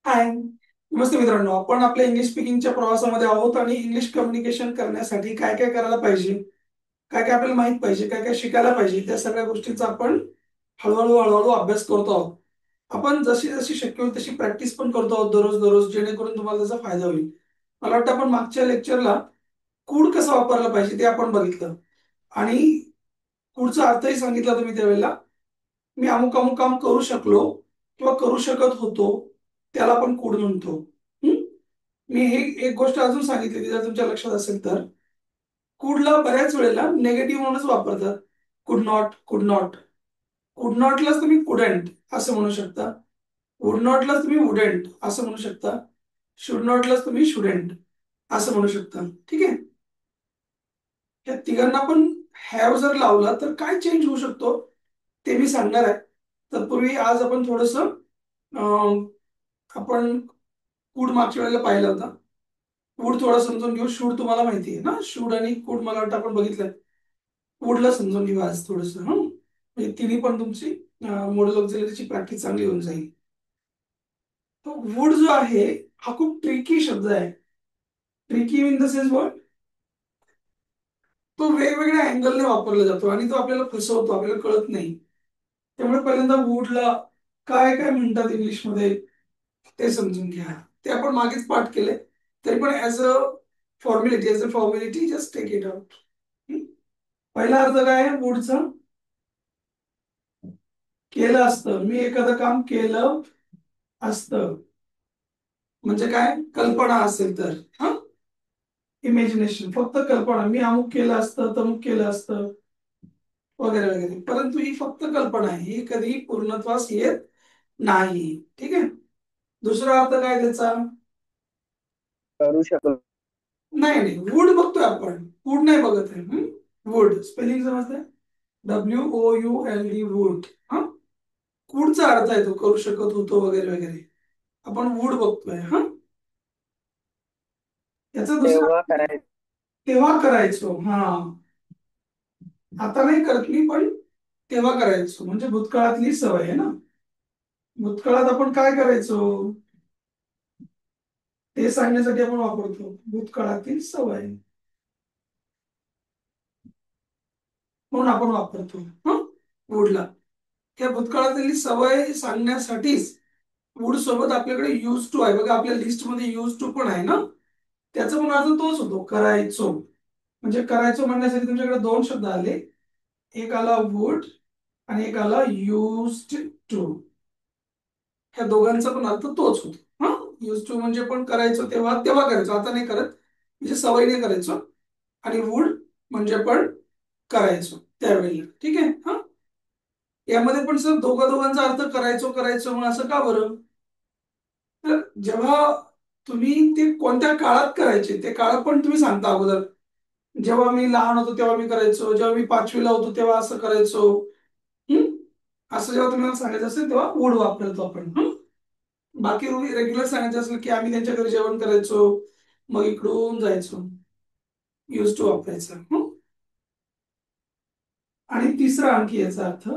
हाय. नमस्ते मित्रांनो, आपण आपल्या इंग्लिश स्पीकिंगच्या प्रवासामध्ये आहोत आणि इंग्लिश कम्युनिकेशन करण्यासाठी काय काय करायला पाहिजे, काय काय आपल्याला माहित पाहिजे, काय काय शिकायला पाहिजे, त्या सगळ्या गोष्टींचा आपण हळूहळू हळूहळू अभ्यास करतो आहोत. आपण जशी जशी शक्य होईल तशी प्रॅक्टिस पण करतो आहोत दररोज दररोज, जेणेकरून तुम्हाला त्याचा फायदा होईल. मला वाटतं आपण मागच्या लेक्चरला कूड कसा वापरला पाहिजे ते आपण बघितलं आणि कूडचा अर्थही सांगितला तुम्ही त्यावेळेला. मी अमुक अमुक काम करू शकलो किंवा करू शकत होतो, त्याला आपण कूड म्हणतो. हम्म? मी हे एक गोष्ट अजून सांगितली जर तुमच्या लक्षात असेल तर, कुडला बऱ्याच वेळेला नेगेटिव्ह म्हणूनच वापरतात. कुड नॉट, कुड नॉट. कुड नॉटलाच तुम्ही कुडंट असं म्हणू शकता. वुड नॉटलाच तुम्ही वुडंट असं म्हणू शकता. शुड नॉटलाच तुम्ही शुडंट असं म्हणू शकता. ठीक आहे. या तिघांना पण हॅव जर लावला तर काय चेंज होऊ शकतो ते मी सांगणार आहे. तत्पूर्वी आज आपण थोडस आपण कूड मागच्या वेळेला पाहिला होता. वूड थोडं समजून घेऊ. शूड तुम्हाला माहिती आहे ना, शूड आणि कूड मला वाटतं आपण बघितलंय. वूडला समजून घेऊ आज थोडस. म्हणजे तिन्ही पण तुमची मॉडेल ऑक्झिलरीची प्रॅक्टिस चांगली होऊन जाईल. तो वूड जो आहे हा खूप ट्रिकी शब्द आहे. Tricky in the sense word, तो वेगवेगळ्या अँगलने वापरला जातो आणि तो आपल्याला फसवतो, आपल्याला कळत नाही. त्यामुळे पहिल्यांदा वूडला काय काय म्हणतात इंग्लिशमध्ये ते समजून घ्या. ते आपण मागेच पाठ केले, तरी पण as a formality just take it out. पहिला अर्थ काय आहे वूडचा? केलं असतं. मी एखादं काम केलं असतं म्हणजे काय? कल्पना असेल तर. हा, इमॅजिनेशन, फक्त कल्पना. मी अमुक केलं असतं, तमुक केलं असतं वगैरे वगैरे. परंतु ही फक्त कल्पना आहे, ही कधी पूर्णत्वास येत नाही. ठीक आहे. दुसरा अर्थ काय त्याचा? करू शकतो. नाही नाही, वूड बघतोय आपण, वूड नाही बघत आहे. वूड स्पेलिंग समजतंय? WOULD, would. हा, वूडचा अर्थ आहे तो करू शकत होतो वगैरे वगैरे. आपण वूड बघतोय. हा, याचा दुसरा तेव्हा अर्थ करायचं. तेव्हा करायचो. हा, आता नाही करत मी, पण तेव्हा करायचो म्हणजे भूतकाळातली सवय आहे ना. भूतकाळात आपण काय करायचो ते सांगण्यासाठी आपण वापरतो भूतकाळातील सवय, म्हणून आपण वापरतो वूडला. त्या भूतकाळातील सवय सांगण्यासाठीच वूड सोबत आपल्याकडे यूज टू आहे बघा. आपल्या लिस्ट मध्ये यूज टू पण आहे ना. त्याचा पण अर्थ तोच होतो, करायचो. म्हणजे करायचो म्हणण्यासाठी तुमच्याकडे दोन शब्द आले. एक आला वुड आणि एक आला युज्ड टू. ह्या दोघांचा पण अर्थ तोच होतो. हा, यूज टू म्हणजे पण करायचो तेव्हा तेव्हा करायचो, आता नाही करत, म्हणजे सवयीने करायचो. आणि वुड म्हणजे पण करायचो त्यावेळी. ठीक आहे. हा, यामध्ये पण सर दोघांचा अर्थ करायचो करायचो मग असं का बरं? तर जेव्हा तुम्ही ते कोणत्या काळात करायचे ते काळ पण तुम्ही सांगता अगोदर. जेव्हा मी लहान होतो तेव्हा मी करायचो, जेव्हा मी पाचवीला होतो तेव्हा असं करायचो. हम्म? असं जेव्हा तुम्हाला सांगायचं असेल तेव्हा वूड वापरतो आपण. बाकी रेग्युलर सांगायचं असेल की आम्ही त्यांच्या घरी जेवण करायचो, मग इकडून जायचो, यूज टू वापरायचा. आणि तिसरा आणखी याचा अर्थ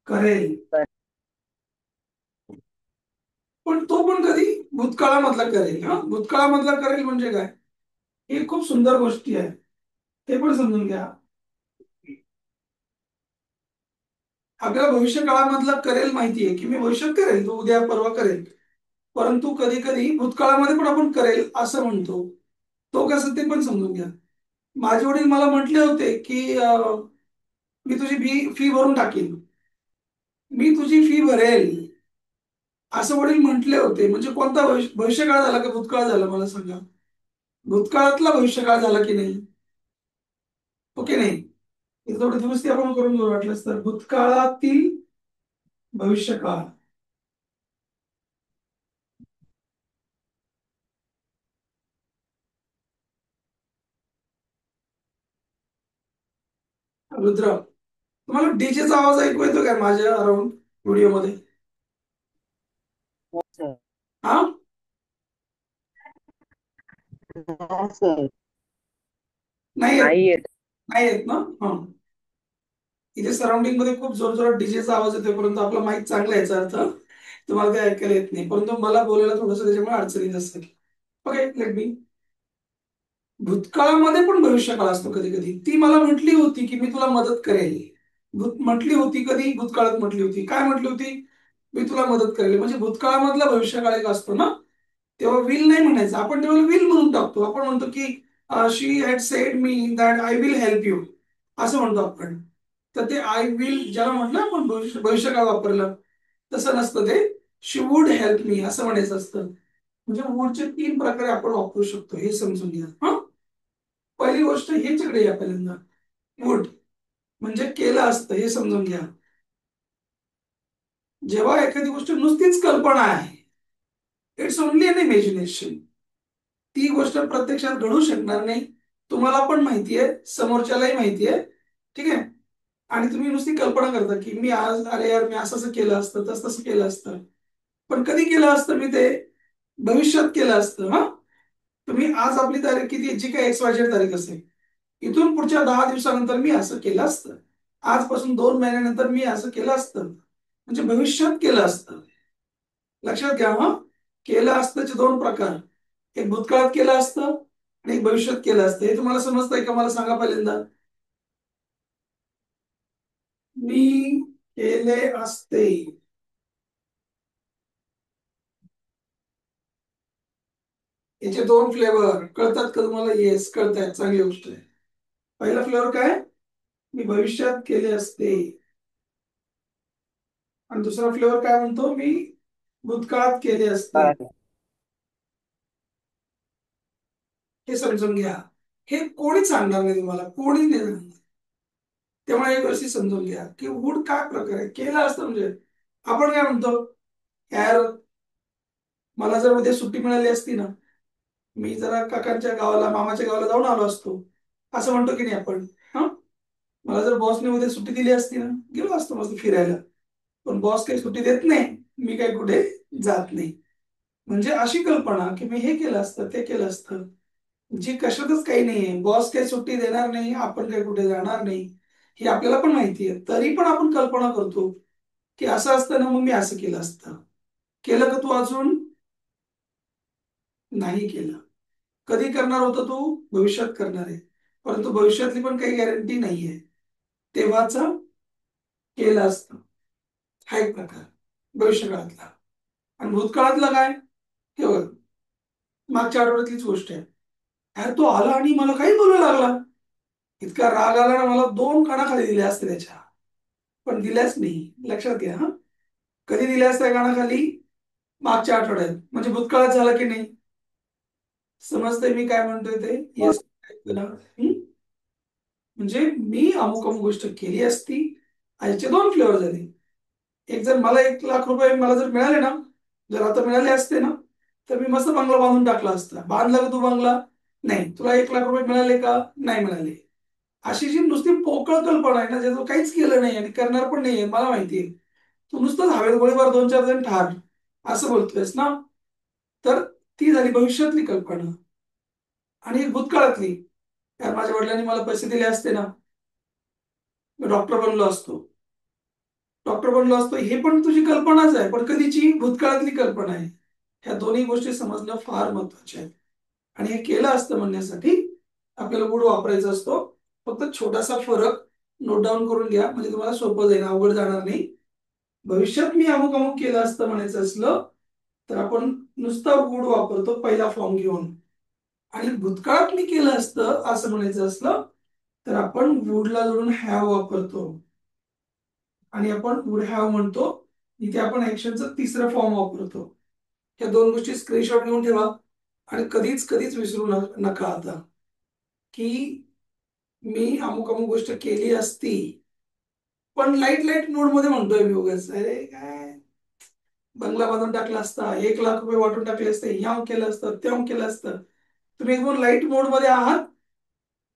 करेल. पण तो पण कधी भूतकाळामधला करेल. हा, भूतकाळामधला करेल म्हणजे काय? ही खूप सुंदर गोष्टी आहे, ते पण समजून घ्या. आपल्याला भविष्य काळामधला करेल माहिती आहे की मी भविष्यात करेल, तो उद्या परवा करेल. परंतु कधी कधी भूतकाळामध्ये पण आपण करेल असं म्हणतो. तो कसं ते पण समजून घ्या. माझे वडील मला म्हटले होते की मी तुझी फी भरून टाकीन. मी तुझी फी भरेल असं वडील म्हटले होते. म्हणजे कोणता भविष्यकाळ झाला का भूतकाळ झाला मला सांगा? भूतकाळातला भविष्यकाळ झाला की नाही? ओके नाही? इथं थोडी दुरुस्ती आपण करून घेऊ वाटलंच तर. भूतकाळातील भविष्यकाळ. रुद्र, तुम्हाला डीजेचा आवाज ऐकू येतो काय माझ्या अराउंड व्हिडिओमध्ये? हो सर. हा, हो सर. नाही येत? नाही येत. नाही येत ना. हा, इथे सराउंडिंग मध्ये खूप जोर जोरात डीजेचा आवाज येतोय, परंतु आपला माईक चांगला आहे याचा अर्थ तुम्हाला ते ऐकायला येत नाही, परंतु मला बोलायला थोडंसं त्याच्यामुळे अडचणीत असेल. Okay, let me. भूतकाळामध्ये पण भविष्यकाळ असतो कधी कधी. ती मला म्हटली होती की मी तुला मदत करेल. म्हटली होती कधी? भूतकाळात म्हटली होती. काय म्हटली होती? मी तुला मदत करेल. म्हणजे भूतकाळामधला भविष्यकाळ एक असतो ना, तेव्हा विल नाही म्हणायचं आपण, तेव्हा विल म्हणून टाकतो. आपण म्हणतो की she had said me that I will help you, असं म्हणतो आपण. तर ते आय विल ज्याला म्हटलं आपण भविष्यकाळ वापरलं, तसं नसतं ते. शी वुड हेल्प मी असं म्हणायचं असतं. म्हणजे वुडचे 3 प्रकारे आपण वापरू शकतो, हे समजून घ्या. हा, पहिली गोष्ट ह्याच्याकडे या पहिल्यांदा. वुड म्हणजे केलं असतं, हे समजून घ्या. जेव्हा एखादी गोष्ट नुसतीच कल्पना आहे, इट्स ओनली एन इमॅजिनेशन, ती गोष्ट प्रत्यक्षात घडू शकणार नाही. तुम्हाला पण माहितीये, समोरच्यालाही माहितीये. ठीक आहे. आणि तुम्ही नुसती कल्पना करता की मी आज, अरे यार मी असं असं केलं असतं, तसं तसं केलं असतं. पण कधी केलं असतं मी ते? भविष्यात केलं असतं. हा, तुम्ही आज आपली तारीख किती आहे? जी काय XYZ तारीख असेल, इथून पुढच्या 10 दिवसानंतर मी असं केलं असतं, आजपासून 2 महिन्यानंतर मी असं केलं असतं, म्हणजे भविष्यात केलं असतं. लक्षात घ्या. हा, केलं असतंचे 2 प्रकार. एक भूतकाळात केलं असतं आणि एक भविष्यात केलं असतं. हे तुम्हाला समजतंय का? मला सांगा पहिल्यांदा. मी केले असते. याचे 2 फ्लेवर कळतात का तुम्हाला? येस, कळतायत, चांगली गोष्ट आहे. पहिला फ्लेवर काय? मी भविष्यात केले असते. आणि दुसरा फ्लेवर काय म्हणतो? मी भूतकाळात केले असते. काय हे समजून घ्या. हे कोणीच सांगणार नाही तुम्हाला, कोणीच नाही सांगणार. त्यामुळे एक गोष्टी समजून घ्या की वूड काय प्रकार आहे. केलं असतं म्हणजे आपण काय म्हणतो, यार मला जर उद्या सुट्टी मिळाली असती ना, मी जरा काकांच्या गावाला, मामाच्या गावाला जाऊन आलो असतो, असं म्हणतो की नाही आपण. हा, मला जर बॉसने उद्या सुट्टी दिली असती ना, गेलो असतो मस्त फिरायला. पण बॉस काही सुट्टी देत नाही, मी काही कुठे जात नाही. म्हणजे अशी कल्पना की मी हे केलं असतं, ते केलं असतं, जी कशातच काही नाहीये. बॉस काही सुट्टी देणार नाही, आपण काही कुठे जाणार नाही, हे आपल्याला पण माहिती आहे. तरी पण आपण कल्पना करतो की असं असतं ना, मग मी असं केलं असतं. केलं का तू अजून? नाही केलं. कधी करणार होता तू? भविष्यात करणार आहे. परंतु भविष्यातली पण काही गॅरंटी नाहीये. तेव्हाच केलं असतं, हा एक प्रकार भविष्यकाळातला. आणि भूतकाळातला काय? हे बघ, मागच्या आठवड्यातलीच गोष्ट आहे. अरे तो आला आणि मला काही बोलायला लागला. इतका राग आला ना मला, 2 कानाखाली दिल्या असते त्याच्या. पण दिल्याच नाही. लक्षात घ्या. हा, कधी दिल्या असत्या कानाखाली? मागच्या आठवड्यात. म्हणजे भूतकाळात झाला की नाही? समजतंय मी काय म्हणतोय ते? येस. म्हणजे मी अमुक अमुक गोष्ट केली असती. याचे 2 फ्लेवर झाले. एक, जर मला 1 लाख रुपये मला जर मिळाले ना, जर आता मिळाले असते ना, तर मी मस्त बंगला बांधून टाकला असता. बांधला का तू बंगला? नाही. तुला 1 लाख रुपये मिळाले का? नाही मिळाले. अशी जी नुसती पोकळ कल्पना आहे ना, ज्याचं काहीच केलं नाही आणि करणार पण नाहीये, मला माहितीये. तू नुसतंच हवेत गोळीबार 2-4 जण ठार, असं बोलतोयस ना. तर ती झाली भविष्यातली कल्पना. आणि एक भूतकाळातली, यार माझ्या वडिलांनी मला पैसे दिले असते ना, मी डॉक्टर बनलो असतो. डॉक्टर बनलो असतो, हे पण तुझी कल्पनाच आहे, पण कधीची? भूतकाळातली कल्पना आहे. ह्या दोन्ही गोष्टी समजणं फार महत्वाचे आहे. आणि हे केलं असतं म्हणण्यासाठी आपल्याला वूड वापरायचा असतो. फक्त छोटासा फरक नोट डाऊन करून घ्या, म्हणजे तुम्हाला सोपं जाईल, अवघड जाणार नाही. भविष्यात मी अमुक अमुक केलं असतं म्हणायचं असलं, तर आपण नुसता वूड वापरतो पहिला फॉर्म घेऊन. आणि भूतकाळात मी केलं असतं असं म्हणायचं असलं, तर आपण वूडला जोडून हॅव वापरतो. आणि आपण वुड हॅव म्हणतो. इथे आपण ऍक्शनचा तिसरा फॉर्म वापरतो. या 2 गोष्टी स्क्रीनशॉट घेऊन ठेवा. आणि कधीच कधीच विसरू नका आता, की मी अमुक अमुक गोष्ट केली असती. पण लाईट लाईट मोड मध्ये म्हणतोय मी उगाच. अरे काय, बंगला बांधून टाकला असता, 1 लाख रुपये वाटून टाकले असते, ह्याव केलं असतं, त्याव केलं असतं. तुम्ही एकदम लाईट मोड मध्ये आहात,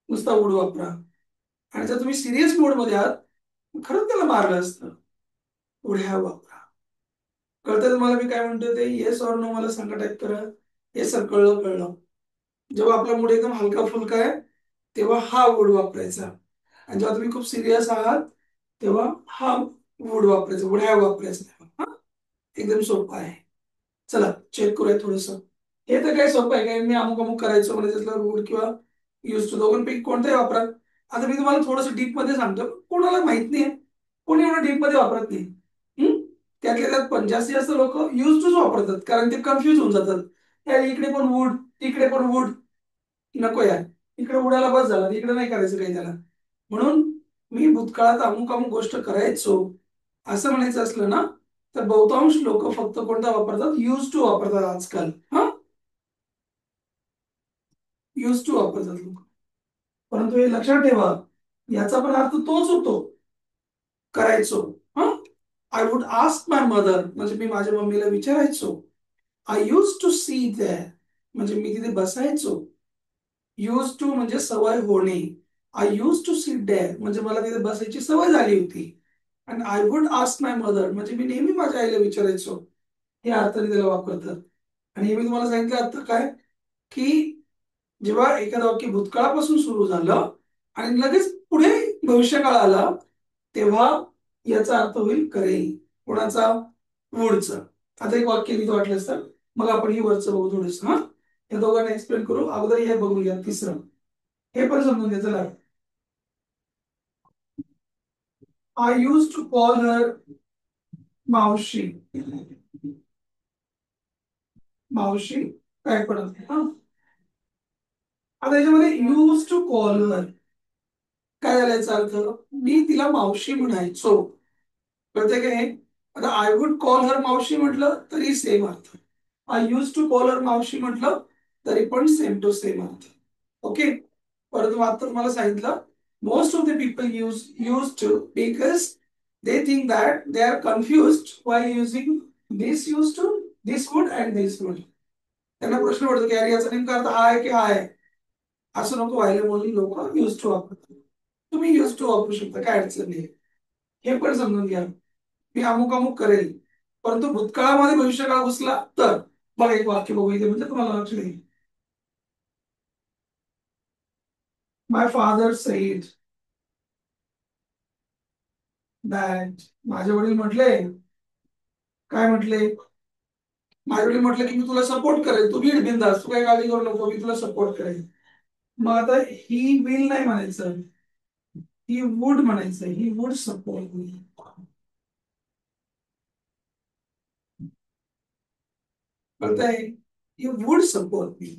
नुसता वूड वापरा. आणि जर तुम्ही सिरियस मोड मध्ये आहात, खरंच त्याला मारलं असतं. वुड हॅव वापरा. कळतंय तुम्हाला मी काय म्हणतोय ते? येस ऑर नो मला सांगा, टाईप करा. येस सर, कळलं कळलं. जेव्हा आपला मूड एकदम हलका फुलका आहे, तेव्हा हा वूड वापरायचा. आणि जेव्हा तुम्ही खूप सिरियस आहात, तेव्हा हा वूड वापरायचा, वुड हॅव वापरायचा. हा, एकदम सोपं आहे. चला चेक करूया थोडस. हे तर काय सोपं आहे, काय मी अमुक अमुक करायचो म्हणजे त्यातलं रूढ किंवा यूज टू दोघांपैकी कोणताही वापरा. आता मी तुम्हाला थोडंसं डीप मध्ये सांगतो, कोणाला माहित नाही, कोणी एवढं डीप मध्ये वापरत नाही. हम्म? त्यातल्या त्यात पण जास्तीत जास्त लोक यूज टूच वापरतात, कारण ते कन्फ्युज होऊन जातात. यार इकडे पण वूड, इकडे पण वूड, नको यार, इकडे उडायला बस झाला, इकडे नाही करायचं काही त्याला. म्हणून मी भूतकाळात अमुक अमुक गोष्ट करायचो असं म्हणायचं असलं ना, तर बहुतांश लोक फक्त कोणता वापरतात, यूज टू वापरतात आजकाल. हा, यूज टू वापरतात लोक. परंतु हे लक्षात ठेवा, याचा पण अर्थ तोच होतो, करायचो. हा, I would ask my mother म्हणजे मी माझ्या मम्मीला विचारायचो. I use to see there म्हणजे मी तिथे बसायचो. यूज टू म्हणजे सवय होणे. I use to sit there म्हणजे मला तिथे बसायची सवय झाली होती. आणि I would ask my mother म्हणजे मी नेहमी माझ्या आईला विचारायचो. हे अर्थाने त्याला वापरतात. आणि हे मी तुम्हाला सांगितलं आता काय, की जेव्हा एखादं वाक्य भूतकाळापासून सुरू झालं आणि लगेच पुढे भविष्यकाळ आला, तेव्हा याचा अर्थ होईल करेल. कोणाचा? वुडचा. आता एक वाक्य लिहितो वाटलंच तर, मग आपण ही वरचं बघू थोडंसं. हा, या दोघांना एक्सप्लेन करू. अगोदर हे बघून घ्या तिसरं, हे पण समजून घ्या. चला, I use to call her मावशी. मावशी काय पडत हा. आता याच्यामध्ये यूज टू कॉल हर काय झालं याचा अर्थ, मी तिला मावशी म्हणायचो. कळतंय का हे? आता आय वुड कॉल हर मावशी म्हटलं तरी सेम अर्थ, I use to call her मावशी म्हटलं तरी पण सेम टू सेम अर्थ. ओके. परंतु आता तुम्हाला सांगितलं, most of the people use to because they think that they are confused while using this use to, this would and this would. त्यांना प्रश्न पडतो की अरे याचा नेमका अर्थ हा आहे की हा आहे. असं नको व्हायला म्हणून लोक यूज टू वापरतात. तुम्ही यूज टू वापरू शकता, काय अडचण नाही. हे पण समजून घ्या, मी अमुक अमुक करेल, परंतु भूतकाळामध्ये भविष्यकाळ घुसला तर. बघा एक वाक्य बघू इथे म्हणजे तुम्हाला लक्ष देईल. माय फादर सेड दॅट माझे वडील म्हटले. काय म्हटले? माझे वडील म्हटले की मी तुला सपोर्ट करेल, तू नीट बिंदास, तू काही काळजी करू नको, मी तुला सपोर्ट करेल. मग आता ही विल नाही म्हणायचं, ही वुड म्हणायचं. He would support me. कळतंय? He would support me.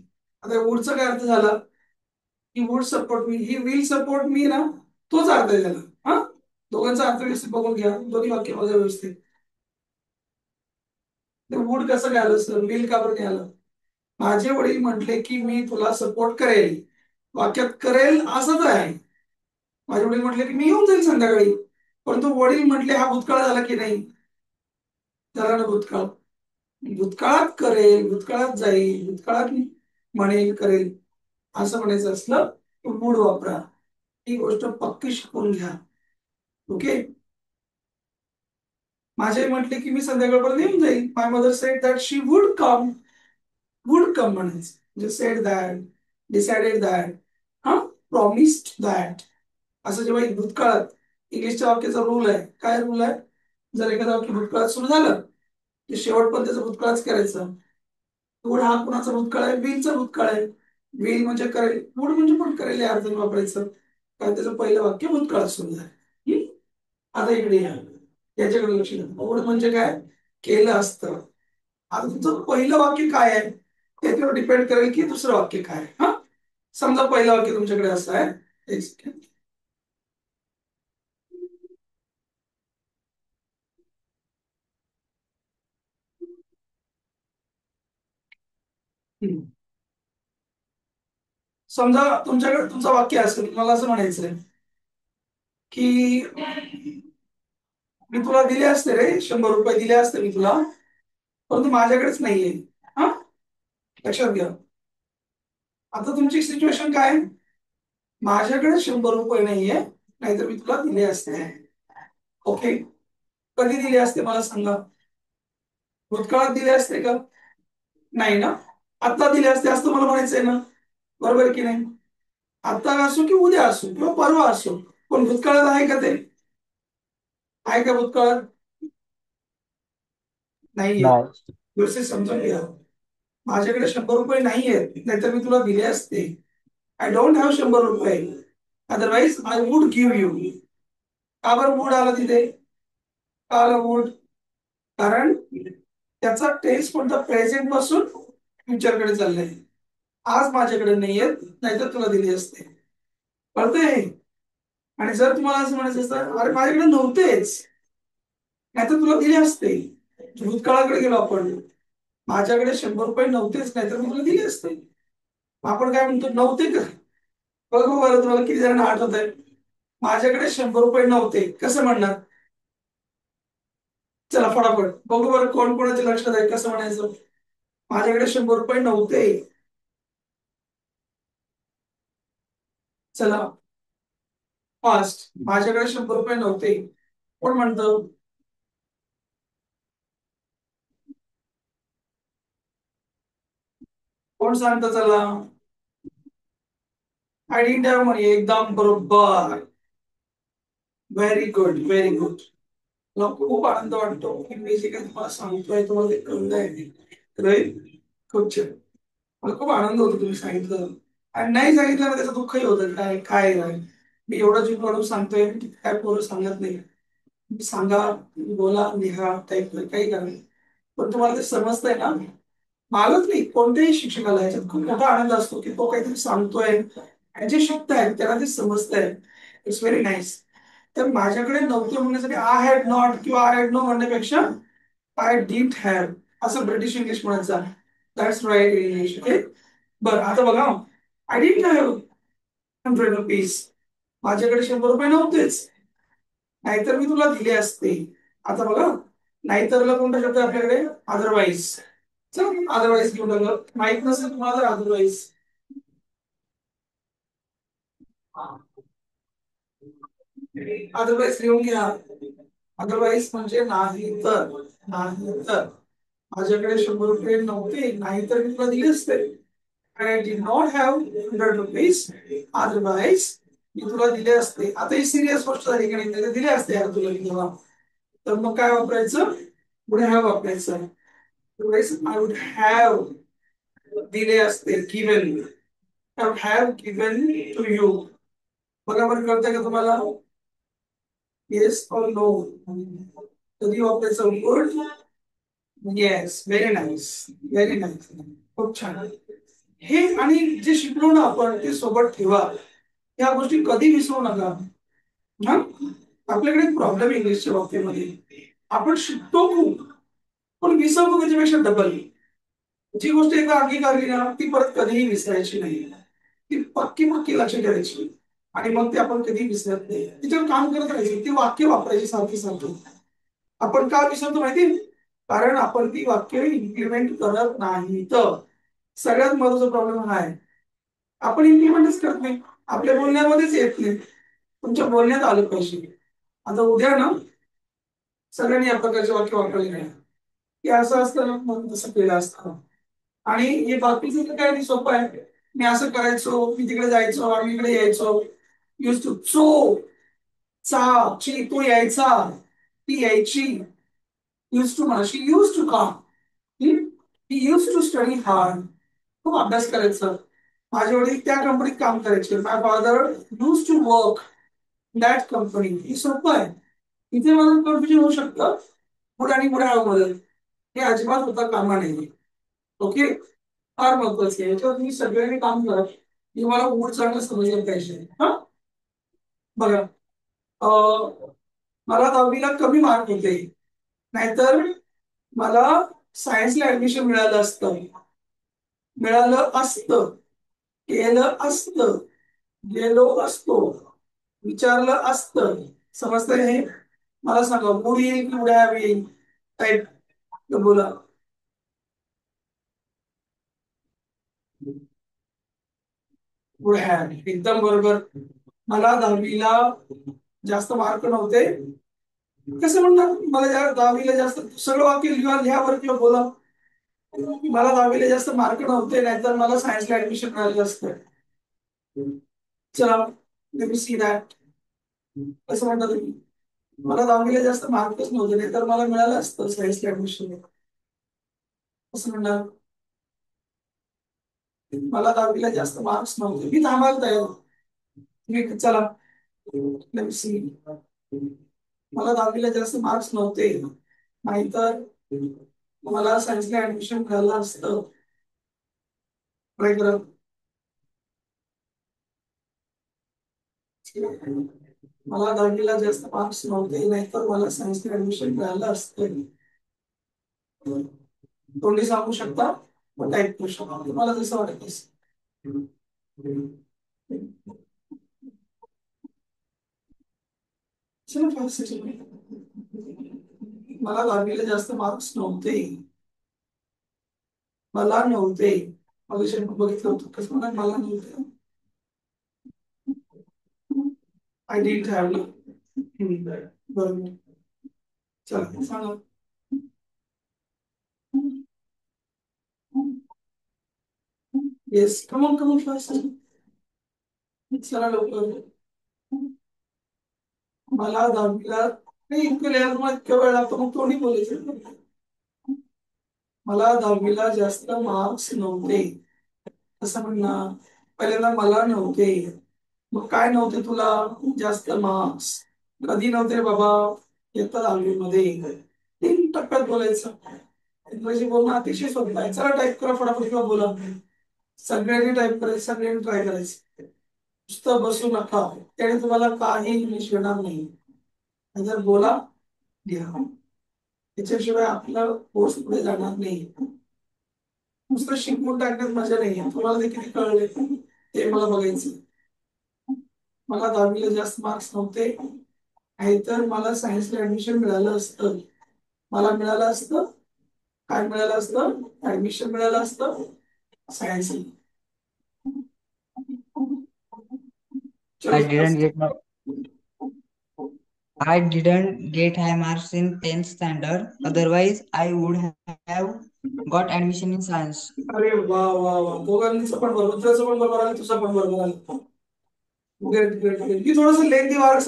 आता वुडचा काय अर्थ झाला? He would support me, he will support me ना, तोच अर्थ आहे त्याला. हा, दोघांचा अर्थ व्यवस्थित बघून घ्या, दोन्ही वाक्य बघा व्यवस्थित. ते वुड कसं काय आलं सर, विल का बरं नाही आलं? माझे वडील म्हटले की मी तुला सपोर्ट करेल, वाक्यात करेल असंच आहे. माझे वडील म्हटले की मी येऊन जाईल संध्याकाळी, परंतु वडील म्हटले हा भूतकाळ झाला की नाही? झाला ना भूतकाळ. भूतकाळात करेल, भूतकाळात जाईल, भूतकाळात म्हणेल, करेल असं म्हणायचं असलं तर वुड वापरा. ही गोष्ट पक्की शिकून घ्या. ओके. माझे म्हटले की मी संध्याकाळपर्यंत येऊन जाईल. My mother said that she would come. Would come म्हणायचं म्हणजे सेड दॅट, डिसाइडेड दॅट, हा, प्रॉमिस्ड दॅट. असं जेव्हा एक भूतकाळात, इंग्लिशच्या वाक्याचा रूल आहे. काय रूल आहे? जर एखादं वाक्य भूतकाळात सुरू झालं की शेवट पण त्याचं भूतकाळच करायचं. वुड हा कुणाचा भूतकाळ आहे? विलचा भूतकाळ आहे. विल म्हणजे करेल, वुड म्हणजे पण करेल या अर्थाने वापरायचं, कारण त्याचं पहिलं वाक्य भूतकाळात सुरू झालं. हम्म? आता इकडे या, याच्याकडे लक्ष द्या. वुड म्हणजे काय? केलं असतं. आता तुमचं पहिलं वाक्य काय आहे त्याच्यावर डिपेंड करेल की दुसरं वाक्य काय आहे. हा, समजा पहिलं वाक्य तुमच्याकडे असं आहे. एक सेकंड. समजा तुमच्याकडे तुमचं वाक्य असेल, मला असं म्हणायचंय की मी तुला दिले असते रे, 100 रुपये दिले असते मी तुला, परंतु माझ्याकडेच नाहीये. हा, लक्षात घ्या. आता तुमची सिच्युएशन काय आहे? माझ्याकडे 100 रुपये नाहीये, नाहीतर मी तुला दिले असते. ओके. कधी दिले असते मला सांगा? भूतकाळात दिले असते का? नाही ना. आता दिले असते असं मला म्हणायचंय ना, बरोबर आहे की नाही? आता असो की उद्या असो किंवा परवा असो, पण भूतकाळात आहे का ते? आहे का भूतकाळात? नाहीये. नाही. व्यवस्थित समजून घ्या. माझ्याकडे 100 रुपये नाही आहेत, नाहीतर मी तुला दिले असते. आय डोंट हॅव 100 रुपये. Otherwise I would give you. का बरं वुड आला तिथे? का आला वुड? कारण त्याचा टेस्ट कोणता प्रेझेंट पासून फ्युचर कडे चाललाय. आज माझ्याकडे नाहीयेत, नाहीतर तुला दिली असते. कळतंय? आणि जर तुम्हाला असं म्हणायचं असतं अरे माझ्याकडे नव्हतेच, नाहीतर तुला दिले असते. भूतकाळाकडे गेलो आपण. माझ्याकडे 100 रुपये नव्हतेच, नाहीतर मी तुला दिले असते. आपण काय म्हणतो, नव्हते का? बघ बरं तुम्हाला किती जणांना आठवत आहे. माझ्याकडे 100 रुपये नव्हते कसं म्हणणार? चला फटाफट बघू बरं कोण कोणाच्या लक्षात आहे कसं म्हणायचं. माझ्याकडे 100 रुपये नव्हते. चला फास्ट. माझ्याकडे 100 रुपये नव्हते. कोण म्हणतं? कोण सांगतं? चला. आय डिडंट हॅव मनी. एकदम बरोबर. Very good, very good. मला खूप आनंद वाटतो की मी जे काही तुम्हाला सांगतोय तुम्हाला ते कळलंय. राईट. खूप छान. मला खूप आनंद होतो तुम्ही सांगितलं. आणि नाही सांगितलं ना त्याचं दुःखही होतं. काय काय नाही. मी एवढं जीव काढून सांगतोय की काय पोरं सांगत नाही. तुम्ही सांगा, बोला, लिहा, टाईप काही करा. पण तुम्हाला ते समजतंय ना. मलाच नाही कोणत्याही शिक्षकाला याच्यात खूप मोठा आनंद असतो की तो काहीतरी सांगतोय आणि जे शिकतायत त्याला ते समजतंय. It's very nice. तर माझ्याकडे नव्हते म्हणण्यासाठी आय हॅड नॉट किंवा आय हॅड नो म्हणण्यापेक्षा आय डिडंट हॅव असं ब्रिटिश इंग्लिश म्हणायचं. That's right English. ओके. बरं आता बघा. I didn't have 100 rupees. माझ्याकडे 100 रुपये नव्हतेच, नाहीतर मी तुला दिले असते. आता बघा, नाहीतरला कोणता शब्द आहे आपल्याकडे? अदरवाईज. चल अदरवाईज घेऊन टाकलं. माहित नसेल तुम्हाला अदरवाईज. अदरवाईज लिहून घ्या. अदरवाईज म्हणजे नाही तर. नाही तर. माझ्याकडे 100 रुपये नव्हते, नाहीतर मी तुला दिले असते. I did not have 100 rupees. Otherwise मी तुला दिले असते. आता ही सिरियस गोष्ट झाली की नाही, नाही तर दिले असते यार तुला मी तेव्हा. तर मग काय वापरायचं? वुड हॅव वापरायचं. आय वुड हॅव दिले असते. Given. I would have given to you. बघा बरं कळतंय का तुम्हाला? येस और नो. कधी वापरायचं would? Yes. Very nice. Very nice. खूप छान. हे आणि जे शिकलो ना आपण ते सोबत ठेवा. या गोष्टी कधी विसरू नका. हा. आपल्याकडे एक प्रॉब्लेम इंग्लिशच्या बाबतीमध्ये. आपण शिकतो खूप पण विसरतो त्याच्यापेक्षा डबल. जी गोष्ट एकदा अंगीकारली ना ती परत कधीही विसरायची नाही. ती पक्की पक्की लक्षात ठेवायची. आणि मग ते आपण कधी विसरत नाही. तिच्यावर काम करत राहायचं. ती वाक्य वापरायची सारखी सारखी. आपण का विसरतो माहिती? कारण आपण ती वाक्य इम्प्लिमेंट करत नाही. तर सगळ्यात महत्वाचा प्रॉब्लेम हा आहे. आपण इम्प्लिमेंटच करत नाही. आपल्या बोलण्यामध्येच येत नाही. तुमच्या बोलण्यात आलं पाहिजे. आता उद्या ना सगळ्यांनी या प्रकारचे वाक्य वापरले नाही की असं असतं ना म्हणून तसं केलं असतं. आणि हे बाकीचं तर काय नाही, सोपं आहे. मी असं करायचो, मी तिकडे जायचो, आम्ही इकडे यायचो. Use to. चो, चा, ची, तो यायचा, ती यायची. युज टू म्हणा. She used to come. He used to study hard. खूप अभ्यास करायचं. माझे वडील त्या कंपनीत काम करायचे. My father used to work that company. ही सोपं आहे. इथे मला कन्फ्युजन होऊ शकतं पुढे आणि पुढे मध्ये. हे अजिबात होता कामा नाही. ओके. फार महत्वाचे आहे. याच्यावर तुम्ही सगळ्यांनी काम करा. की मला उड चांगलं समजलं पाहिजे. हा. बघा. मला 10वीला कमी मार्क होते, नाहीतर मला सायन्सला ऍडमिशन मिळालं असतं. मिळालं असतं. केलं असतं. गेलो असतो. विचारलं असतं. समजतंय हे? मला सांगा वुड येईल की वुड हॅव येईल? टाईप बोला. Would have. एकदम बरोबर. मला 10वीला जास्त मार्क नव्हते. कसं म्हणणार? मला 10वीला जास्त सगळं वाक्य लिहा लिहावर किंवा बोला. मला 10वीला जास्त मार्क नव्हते, नाहीतर मला सायन्सला ऍडमिशन मिळालं असतं. चला लेट मी सी दॅट. कसं म्हणता तुम्ही? मला 10वीला जास्त मार्कच नव्हते, नाहीतर मला मिळालं असतं सायन्सला ऍडमिशन. असं म्हणणार, मला 10वीला जास्त मार्क्स नव्हते, मी थांबायला तयार होतो. मी चला let me see. मला 10वीला जास्त मार्क्स नव्हते, नाहीतर मला सायन्सला ऍडमिशन मिळालं असतं. ट्राय करा. मला 10वीला जास्त मार्क्स नव्हते, नाहीतर मला सायन्सला ऍडमिशन मिळालं असतं. तोंडी सांगू शकता, टाईप करू शकता, तुम्हाला जसं वाटत तसं. चला फास्ट सेशन. मला 10वीला जास्त मार्क्स नव्हते, मला नव्हते. मग बघितलं होतं कसं मला नव्हते. आय डिडंट हॅव ना. बरोबर. चला सांगा. Yes, come on come on fast. चला लवकर. मला 10वीला नाही, इतकं लिहायला तुम्हाला इतका वेळ लागतो, मग तोंडी बोलायचं. मला 10वीला जास्त मार्क्स नव्हते, असं म्हणणार. पहिल्यांदा मला नव्हते, मग काय नव्हते तुला? जास्त मार्क्स. कधी नव्हते रे बाबा? इयत्ता 10वीमध्ये. 3 टप्प्यात बोलायचं. इंग्रजी बोलणं अतिशय सोपं आहे. चला टाईप करा फटाफट किंवा बोला. सगळ्यांनी टाईप करायचं, सगळ्यांनी ट्राय करायचं. नुसतं बसू नका, त्याने तुम्हाला काही इंग्लिश येणार नाही. जर बोला, लिहा. त्याच्याशिवाय आपला कोर्स पुढे जाणार नाही. नुसतं शिकवून टाकण्यात मजा नाही, तुम्हाला ते किती कळले ते मला बघायचं. मला 10वीला जास्त मार्क्स नव्हते, नाहीतर मला सायन्सला ऍडमिशन मिळालं असतं. मला मिळालं असतं. काय मिळालं असतं? ऍडमिशन मिळालं असतं सायन्स. चलो I didn't fast. get my I didn't get high marks in 10th standard. Otherwise, I would have got admission in science. अरे वा वा वा, दोघांचं पण बरोबर, तुझं पण बरोबर आलं, तुझं पण बरोबर आलं. Great great great. की थोडंसं लेंदी मार्क्स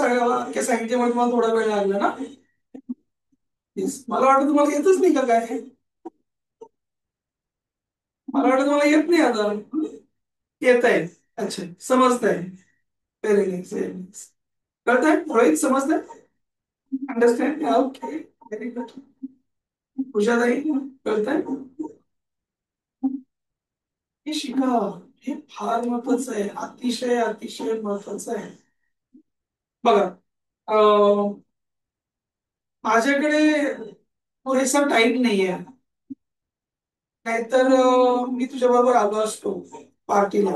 सांगितले म्हणून मला थोडा वेळ लागला ना. Yes. मला वाटतं तुम्हाला येतच नाही का काय? मला वाटतं तुम्हाला येत नाही आता. येत आहे. अच्छा, समजतंय. Very nice very nice. कळतंय रोहित, समजतंय? Understand, okay. Very good. उषाताई, कळतंय? हे शिका. हे फार महत्वाचं आहे, अतिशय अतिशय महत्वाचं आहे. बघा, अं, माझ्याकडे पुरेसा टाईम नाहीये, नाहीतर मी तुझ्या बरोबर आलो असतो पार्टीला.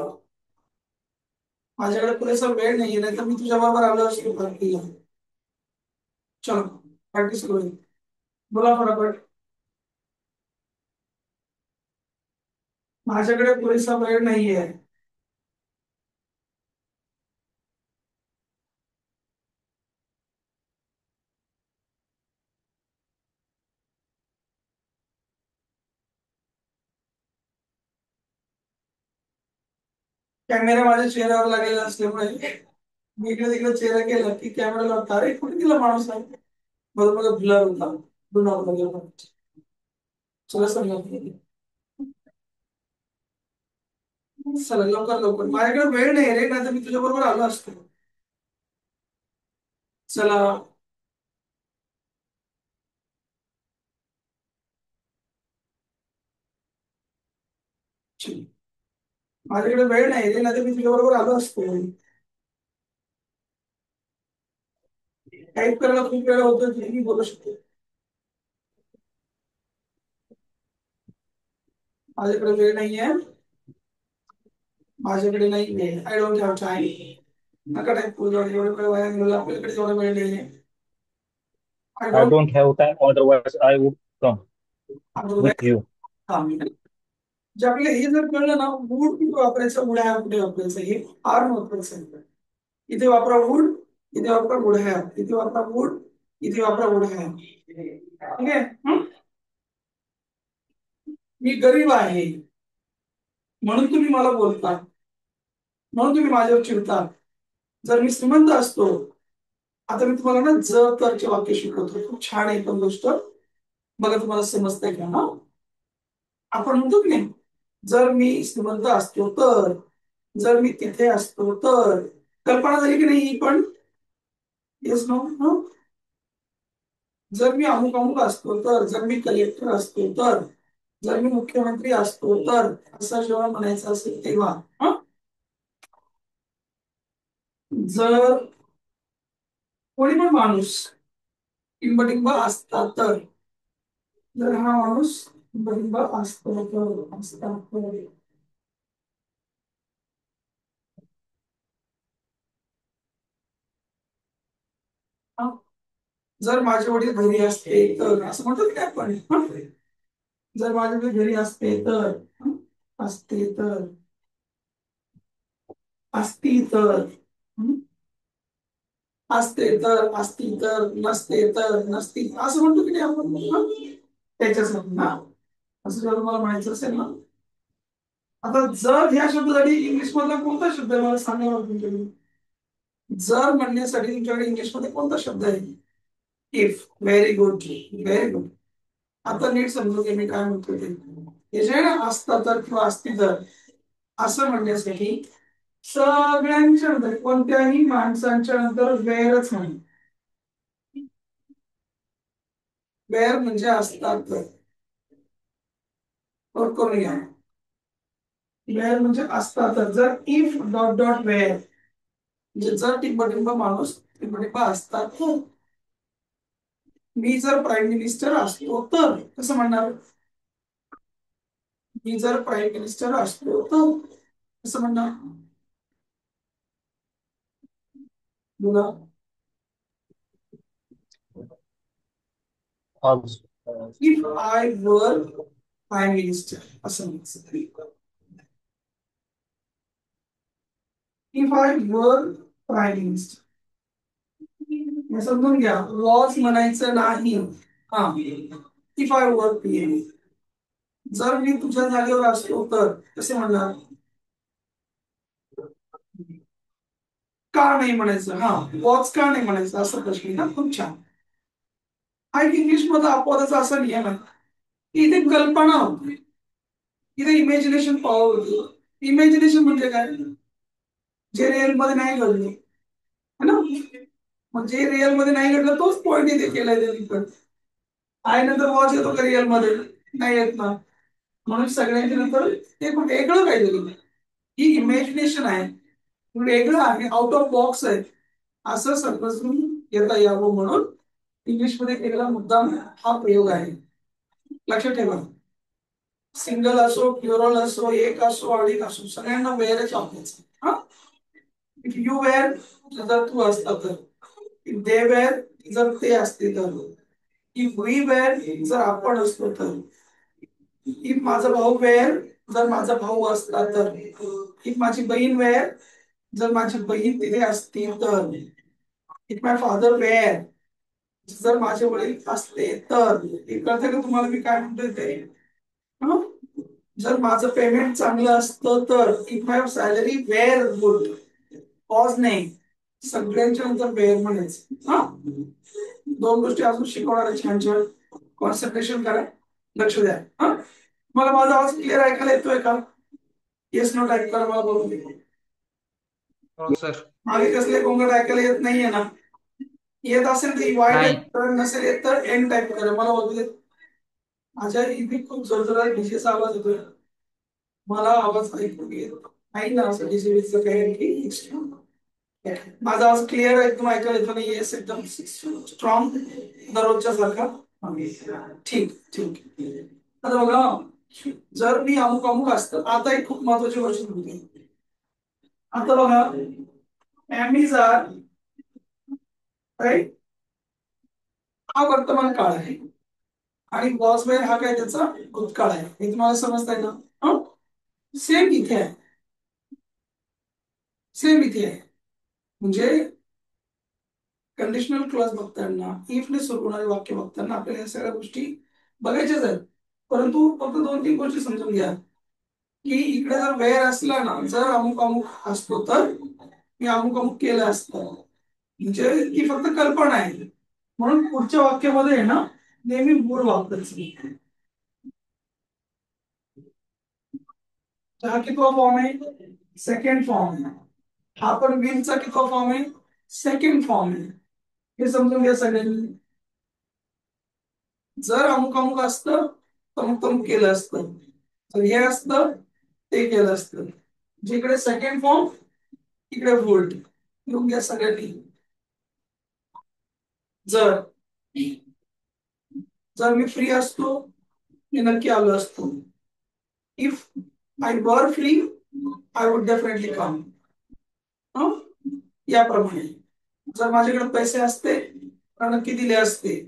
माझ्याकडे पुरेसा वेळ नाहीये, नाहीतर मी तुझ्या बरोबर आलो असतो पार्टीला. चलो प्रॅक्टिस करूया. बोला फटाफट. माझ्याकडे पुरेसा वेळ नाहीये. कॅमेरा माझ्या चेहऱ्यावर लागलेला असल्यामुळे मी इकडे तिकडे चेहरा केला की कॅमेरा लागता, अरे कुठे गेला माणूस आहे. मला ब्लर होता. Do not worry about it. चला समजा. चला लवकर लवकर, माझ्याकडे वेळ नाही रे, नाही तर मी तुझ्या बरोबर आलो असतो. चला. माझ्याकडे वेळ नाही रे, नाही तर मी तुझ्या बरोबर आलो असतो. टाईप करायला खूप वेळ होतो, मी बोलू शकतो. माझ्याकडे वेळ नाहीये. माझ्याकडे नाहीये. I don't have time. नका टाईप करू, एवढे वेळ वाया घालवला, आपल्याकडे एवढा वेळ नाहीये. I I don't. don't have time, otherwise I would come with you. जे आपल्याला हे जर कळलं ना, वूड कुठे वापरायचं, वूड हॅव कुठे वापरायचं, हे फार महत्वाचं आहे. इथे वापरा वूड, इथे वापरा वूड हॅव, इथे वापरा वूड, इथे वापरा वूड हॅव. ठीक आहे. मी गरीब आहे म्हणून तुम्ही मला बोलता, म्हणून तुम्ही माझ्यावर चिडता. जर मी श्रीमंत असतो, आता मी तुम्हाला ना जर तरचे वाक्य शिकवतो, खूप छान आहे पण गोष्ट. बघा तुम्हाला समजतंय का? आपण म्हणतो की नाही, जर मी श्रीमंत असतो तर, जर मी तिथे असतो तर, कल्पना झाली की नाही ही पण? Yes no? जर मी अमुक अमुक असतो तर, जर मी कलेक्टर असतो तर, जर मी मुख्यमंत्री असतो तर, असं जेव्हा म्हणायचं असेल तेव्हा हं? जर कोणी पण माणूस टिंबटिंब असता तर, जर हा माणूस टिंबटिंब असतो तर, असता तर, हं? जर माझे वडील घरी असते तर, असं म्हणतो की नाही आपण हं? जर माझे वडील घरी असते तर, हं? असते तर, असती तर, हं? असते तर, असती तर, नसते तर, नसती, असं म्हणतो की नाही आपण हं? त्याच्यासाठी ना, असं जर मला म्हणायचं असेल ना. आता जर ह्या शब्दासाठी इंग्लिश मधला कोणता शब्द आहे मला सांगा बरं तुमच्याकडे. जर म्हणण्यासाठी तुमच्याकडे इंग्लिश मध्ये कोणता शब्द आहे? If. Very good, very good. आता नीट समजू की मी काय म्हणतो ते. हे जे आहे ना, असता तर किंवा असती तर, असं म्हणण्यासाठी सगळ्यांच्या नंतर, कोणत्याही माणसांच्या नंतर वेअरच म्हणा. वेअर म्हणजे असतात तर, नोट करून घ्या. वेअर म्हणजे असतात तर, जर इफ डॉट डॉट वेअर म्हणजे जर टिंबटिंब माणूस टिंबटिंब असतात तर. मी जर प्राईम मिनिस्टर असतो तर कसं म्हणणार? मी जर प्राईम मिनिस्टर असतो तर कसं म्हणणार? बोला. Also, इफ आय वर प्राईम मिनिस्टर असं म्हणायचं. इफ आय वर प्राईम मिनिस्टर, हे समजून घ्या. वॉज म्हणायचं नाही. हा, इफ आय वर पीएम. जर मी तुझ्या जागेवर असतो तर कसे म्हणणार? का नाही म्हणायचं? हा, वॉच का नाही म्हणायचं असं प्रश्न आहे ना. खूप छान. हा इंग्लिश मध्ये अपवादाचा असा नियम आहे की इथे कल्पना होती, इथे इमॅजिनेशन पॉवर होती. इमॅजिनेशन म्हणजे काय? जे रिअल मध्ये नाही घडले है ना, म्हणजे रिअल मध्ये नाही घडलं तोच पॉईंट इथे केलाय त्यांनी पण. आहे नंतर वॉच येतो का रिअल मध्ये? नाही येत ना. म्हणून सगळ्यांच्या नंतर ते पण वेगळं काहीतरी, ही इमॅजिनेशन आहे, वेगळं आहे, आउट ऑफ बॉक्स आहे, असं समजून घेता यावं म्हणून इंग्लिश मध्ये केलेला मुद्दाम हा प्रयोग आहे. लक्षात ठेवा. सिंगल असो, प्युरल असो, एक असो, अनेक असो, सगळ्यांना वेअरच वापरायचं. हा, इफ यू वेअर जर तू असता तर, इफ दे वेअर जर ते असते तर, इफ वी वेअर जर आपण असतो तर, इफ माझा भाऊ वेअर जर माझा भाऊ असला तर, इफ माझी बहीण वेअर जर माझी बहीण तिथे असती तर, इफ माय फादर वेअर जर माझे वडील असते तर. हे कळतं का तुम्हाला मी काय म्हणतोय ते? हं? जर माझं पेमेंट चांगलं असतं तर, if my salary were good. Pause नाही, सगळ्यांच्या नंतर वेअर म्हणायचं. हा, दोन गोष्टी अजून शिकवणार आहे छान छान. कॉन्सन्ट्रेशन करा, लक्ष द्या. हा, मला माझा आवाज क्लिअर ऐकायला येतोय का? येस नो टाईप करा, मला बोलून दे. हो सर. मागे कसले गोंगट ऐकायला येत नाहीये ना? येत असेल तर वाय नाही. टाईप करा, नसेल येत तर एन टाईप करा, मला बोलू दे. माझ्या इथे खूप जोरजोरात डीजेचा आवाज येतोय, मला आवाज ऐकू येत नाही ना असं डीजे काही की. माझा आवाज क्लिअर आहे, तुम्ही ऐकायला येतो? नाही येस, एकदम स्ट्रॉंग दररोजच्या सारखा. ठीक ठीक. आता बघा, जर मी अमुक अमुक असतं, आता एक खूप महत्वाची गोष्ट सांगते. आता बघा, ॲमेझॉन राईट, हा वर्तमान काळ आहे आणि बॉसवेअर हा काय त्याचा भूतकाळ आहे. हे तुम्हाला समजतंय ना? सेम इथे आहे, सेम इथे आहे. म्हणजे कंडिशनल क्लॉज बघताना, इफ ने सुरू होणारे वाक्य बघताना आपल्याला या सगळ्या गोष्टी बघायच्याच आहेत. परंतु फक्त दोन तीन गोष्टी समजून घ्या की इकडे जर वेअर असला ना, जर अमुक अमुक असतो तर मी अमुक अमुक केलं असतं, म्हणजे ती फक्त कल्पना आहे. म्हणून पुढच्या वाक्यामध्ये आहे ना, नेहमी मूळ वापरायचं. हा कितवा फॉर्म आहे? सेकंड फॉर्म आहे. हा पण विलचा कितवा फॉर्म आहे? सेकंड फॉर्म आहे. हे समजून घ्या सगळ्यांनी. जर अमुक अमुक असतं तर अमुक तमुक केलं असतं, तर हे असतं ते केलं असतं. जिकडे सेकंड फॉर्म इकडे वोल्ट. लिहून घ्या सगळ्यांनी. जर जर मी फ्री असतो मी नक्की आलो असतो. If I were free I would definitely come. याप्रमाणे जर माझ्याकडे पैसे असते तर नक्की दिले असते.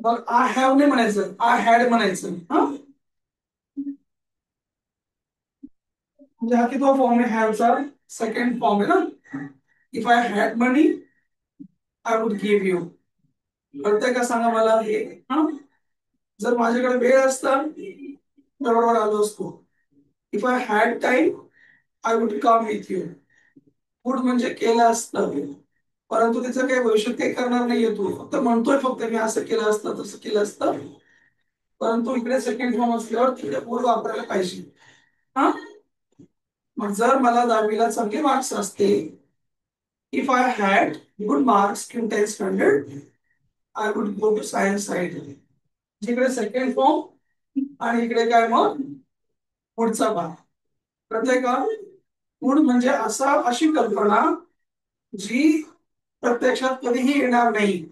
मग आय हॅव नाही म्हणायचं, आय हॅड म्हणायचं. म्हणजे हा कितवा फॉर्म आहे हॅवचा? सेकंड फॉर्म आहे ना. If I had money I would give you. कळतंय का सांगा मला हे? हा, जर माझ्याकडे वेळ असता बरोबर आलो असतो. If I had time I would come with you. Would म्हणजे केलं असतं, परंतु त्याचं काही भविष्यात काही करणार नाहीये. तू फक्त म्हणतोय, फक्त मी असं केलं असतं तसं केलं असतं. परंतु इकडे सेकंड फॉर्म असल्यावर तिकडे वुड वापरायला पाहिजे. हा, मग जर मला 10वीला चांगले मार्क्स असते, if I had good marks in 10th standard I would go to science side. जिकडे सेकंड फॉर्म आणि इकडे काय मग पुढचा भाग. कळतंय का? गुड म्हणजे अशी कल्पना जी प्रत्यक्षात कधीही येणार नाही,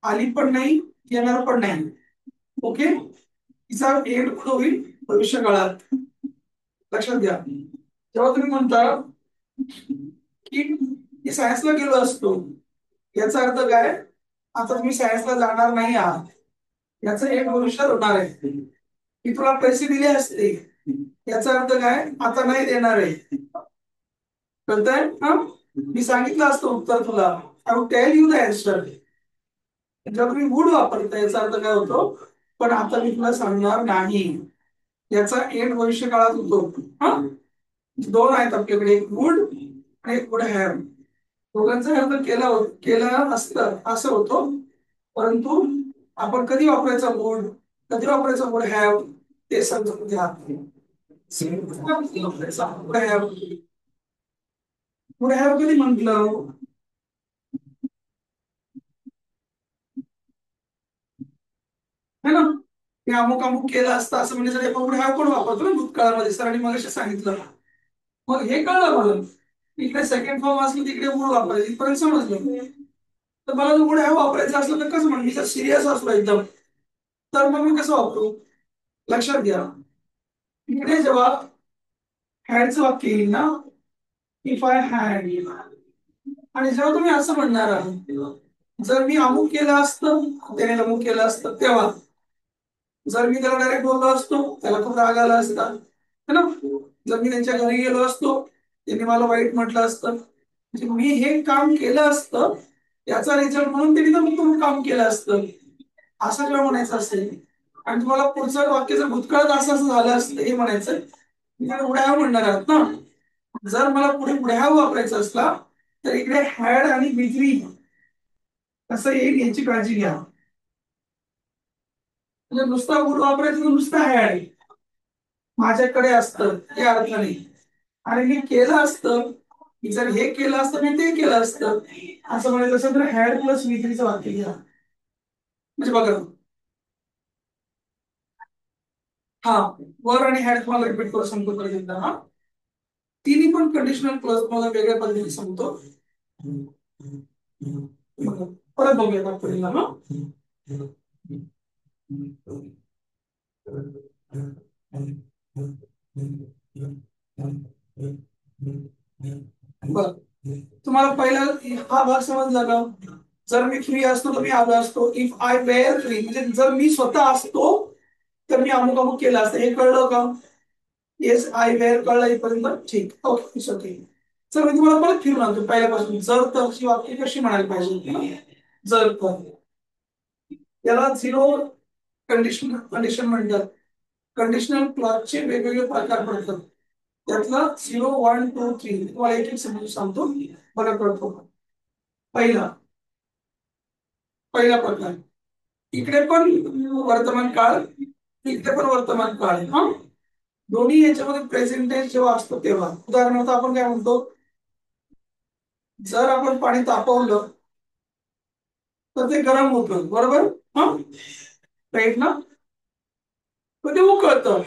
आली पण नाही, येणार पण नाही. ओके, तिचा एंड कुठं होईल? भविष्य काळात. लक्षात घ्या. जेव्हा तुम्ही म्हणता की मी सायन्सला गेलो असतो, याचा अर्थ काय? आता तुम्ही सायन्सला जाणार नाही आहात, याचं एक भविष्यात होणार आहे. मी तुला पैसे दिले असते, याचा अर्थ काय? आता नाही देणार आहे. कळतंय? हा, मी सांगितलं असतं उत्तर तुला, I would tell you the answer. जेव्हा तुम्ही वुड वापरता याचा अर्थ काय होतो? पण आता मी तुला सांगणार नाही. याचा एंड भविष्य काळात होतो. हा, दोन आहेत आपल्याकडे, एक वुड आणि एक वुड हॅव. दोघांचा अर्थ केला असतं असं होतो. परंतु आपण कधी वापरायचा वुड, कधी वापरायचा वुड हॅव ते समजून घ्या. वुड हॅव कधी म्हटलं? है ना, मी अमुक अमुक केलं असतं असं म्हणण्यासाठी आपण वुड हॅव पण वापरतो ना भूतकाळामध्ये. सरांनी मगाशी सांगितलं. मग हे कळलं मला. इकडे सेकंड फॉर्म असलं तिकडे वुड वापरायचं, इथपर्यंत समजलं. तर मला जर वुड हॅव वापरायचं असलं तर कसं? मी जर सिरियस असलो एकदम तर मग मी कसं वापरू? लक्षात घ्या. इकडे जेव्हा हॅडचं वाक्य येईल ना, इफ आय हॅड, आणि जेव्हा तुम्ही असं म्हणणार आहात जर मी अमुक केलं असतं त्याने अमुक केलं असतं, तेव्हा जर मी त्याला डायरेक्ट बोललो असतो त्याला खूप राग आला असता, है ना. जर मी त्यांच्या घरी गेलो असतो त्यांनी मला वाईट म्हटलं असतं, म्हणजे मी हे काम केलं असतं याचा रिझल्ट म्हणून त्यांनी तर मग तुम्ही काम केलं असतं असं जेव्हा म्हणायचं असेल, आणि तुम्हाला पुढचं वाक्य जर भूतकाळात असं असं झालं असतं हे म्हणायचं, मी त्याला उड्या म्हणणार आहात ना. जर मला पुढे उड्या वापरायचा असला तर इकडे हॅड आणि बिजली कसं येईल याची काळजी घ्या. म्हणजे नुसता वुड वापरायचं तर नुसता हॅड माझ्याकडे असतं या अर्थाने, आणि मी केलं असतं, मी जर हे केलं असतं मी ते केलं असतं असं म्हणायचं असेल तर हॅड प्लस विक्रीचं वाक्य घ्या. म्हणजे बघा, हा, वर आणि हॅड तुम्हाला रिपीट करून सांगतो परत एकदा. हा, तिन्ही पण कंडिशनल क्लॉज तुम्हाला वेगळ्या पद्धतीने सांगतो. बघा, परत बघूया आपण. हा, बर, तुम्हाला पहिला हा भाग समजला का? जर मी फ्री असतो तर मी आलो असतो. इफ आय वेअर फ्री म्हणजे जर मी स्वतः असतो तर मी अमुक अमुक केलं असतं. हे कळलं का? येस, आय वेअर कळलं इथपर्यंत? ठीक, ओके, ओके. चल मी तुम्हाला परत फिरून आणतो पहिल्यापासून. जर तरची वाक्य कशी म्हणायला पाहिजे? जर तर, याला झिरो कंडिशन कंडिशन म्हणतात. कंडिशनल क्लॉजचे वेगवेगळे प्रकार पडतात. त्यातला 0, 1, 2, 3 तुम्हाला एक एक समजून सांगतो, बघा कळतो. पहिला पहिला प्रकार, इकडे पण वर्तमान काळ, इकडे पण वर्तमान काळ आहे. हा, दोन्ही याच्यामध्ये प्रेझेंट टेन्स जेव्हा असतो तेव्हा, उदाहरणार्थ आपण काय म्हणतो, जर आपण पाणी तापवलं तर ते गरम होतं, बरोबर? हा, राईट ना? तर ते उकळतं.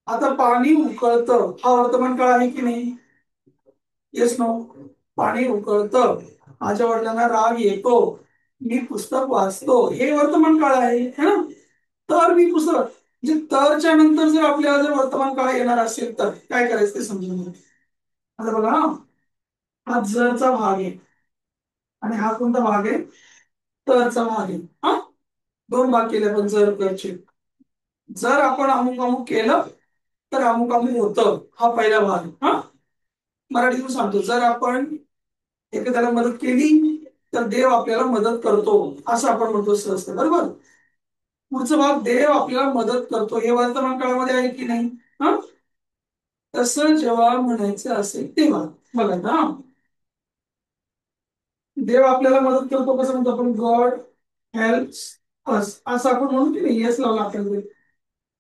आता पाणी उकळतं हा वर्तमान काळ आहे की नाही? Yes no. पाणी उकळतं, माझ्या वडिलांना राग येतो, मी पुस्तक वाचतो, हे वर्तमान काळ आहे है ना? तर मी पुस्तक म्हणजे तरच्या नंतर जर आपल्याला जर वर्तमान काळ येणार असेल तर काय करायचं ते समजून घ्या. आता बघा हा, हा जरचा भाग आहे आणि हा कोणता भाग आहे? तरचा भाग आहे. हा, दोन भाग केले आपण जर करचे. जर आपण अमुक अमुक केलं तर अमुक अमुक होतं, हा पहिला भाग. हा, मराठीतून सांगतो, जर आपण एखाद्याला मदत केली तर देव आपल्याला मदत करतो, असं आपण म्हणतो सहज, बरोबर? पुढचा भाग, देव आपल्याला मदत करतो, हे वर्तमान काळामध्ये आहे की नाही? हा, तसं जेव्हा म्हणायचं असेल तेव्हा बघा ना, देव आपल्याला मदत करतो कसं म्हणतो आपण? गॉड हेल्प्स अस, असं आपण म्हणू की नाही? येस लावला आपल्याला,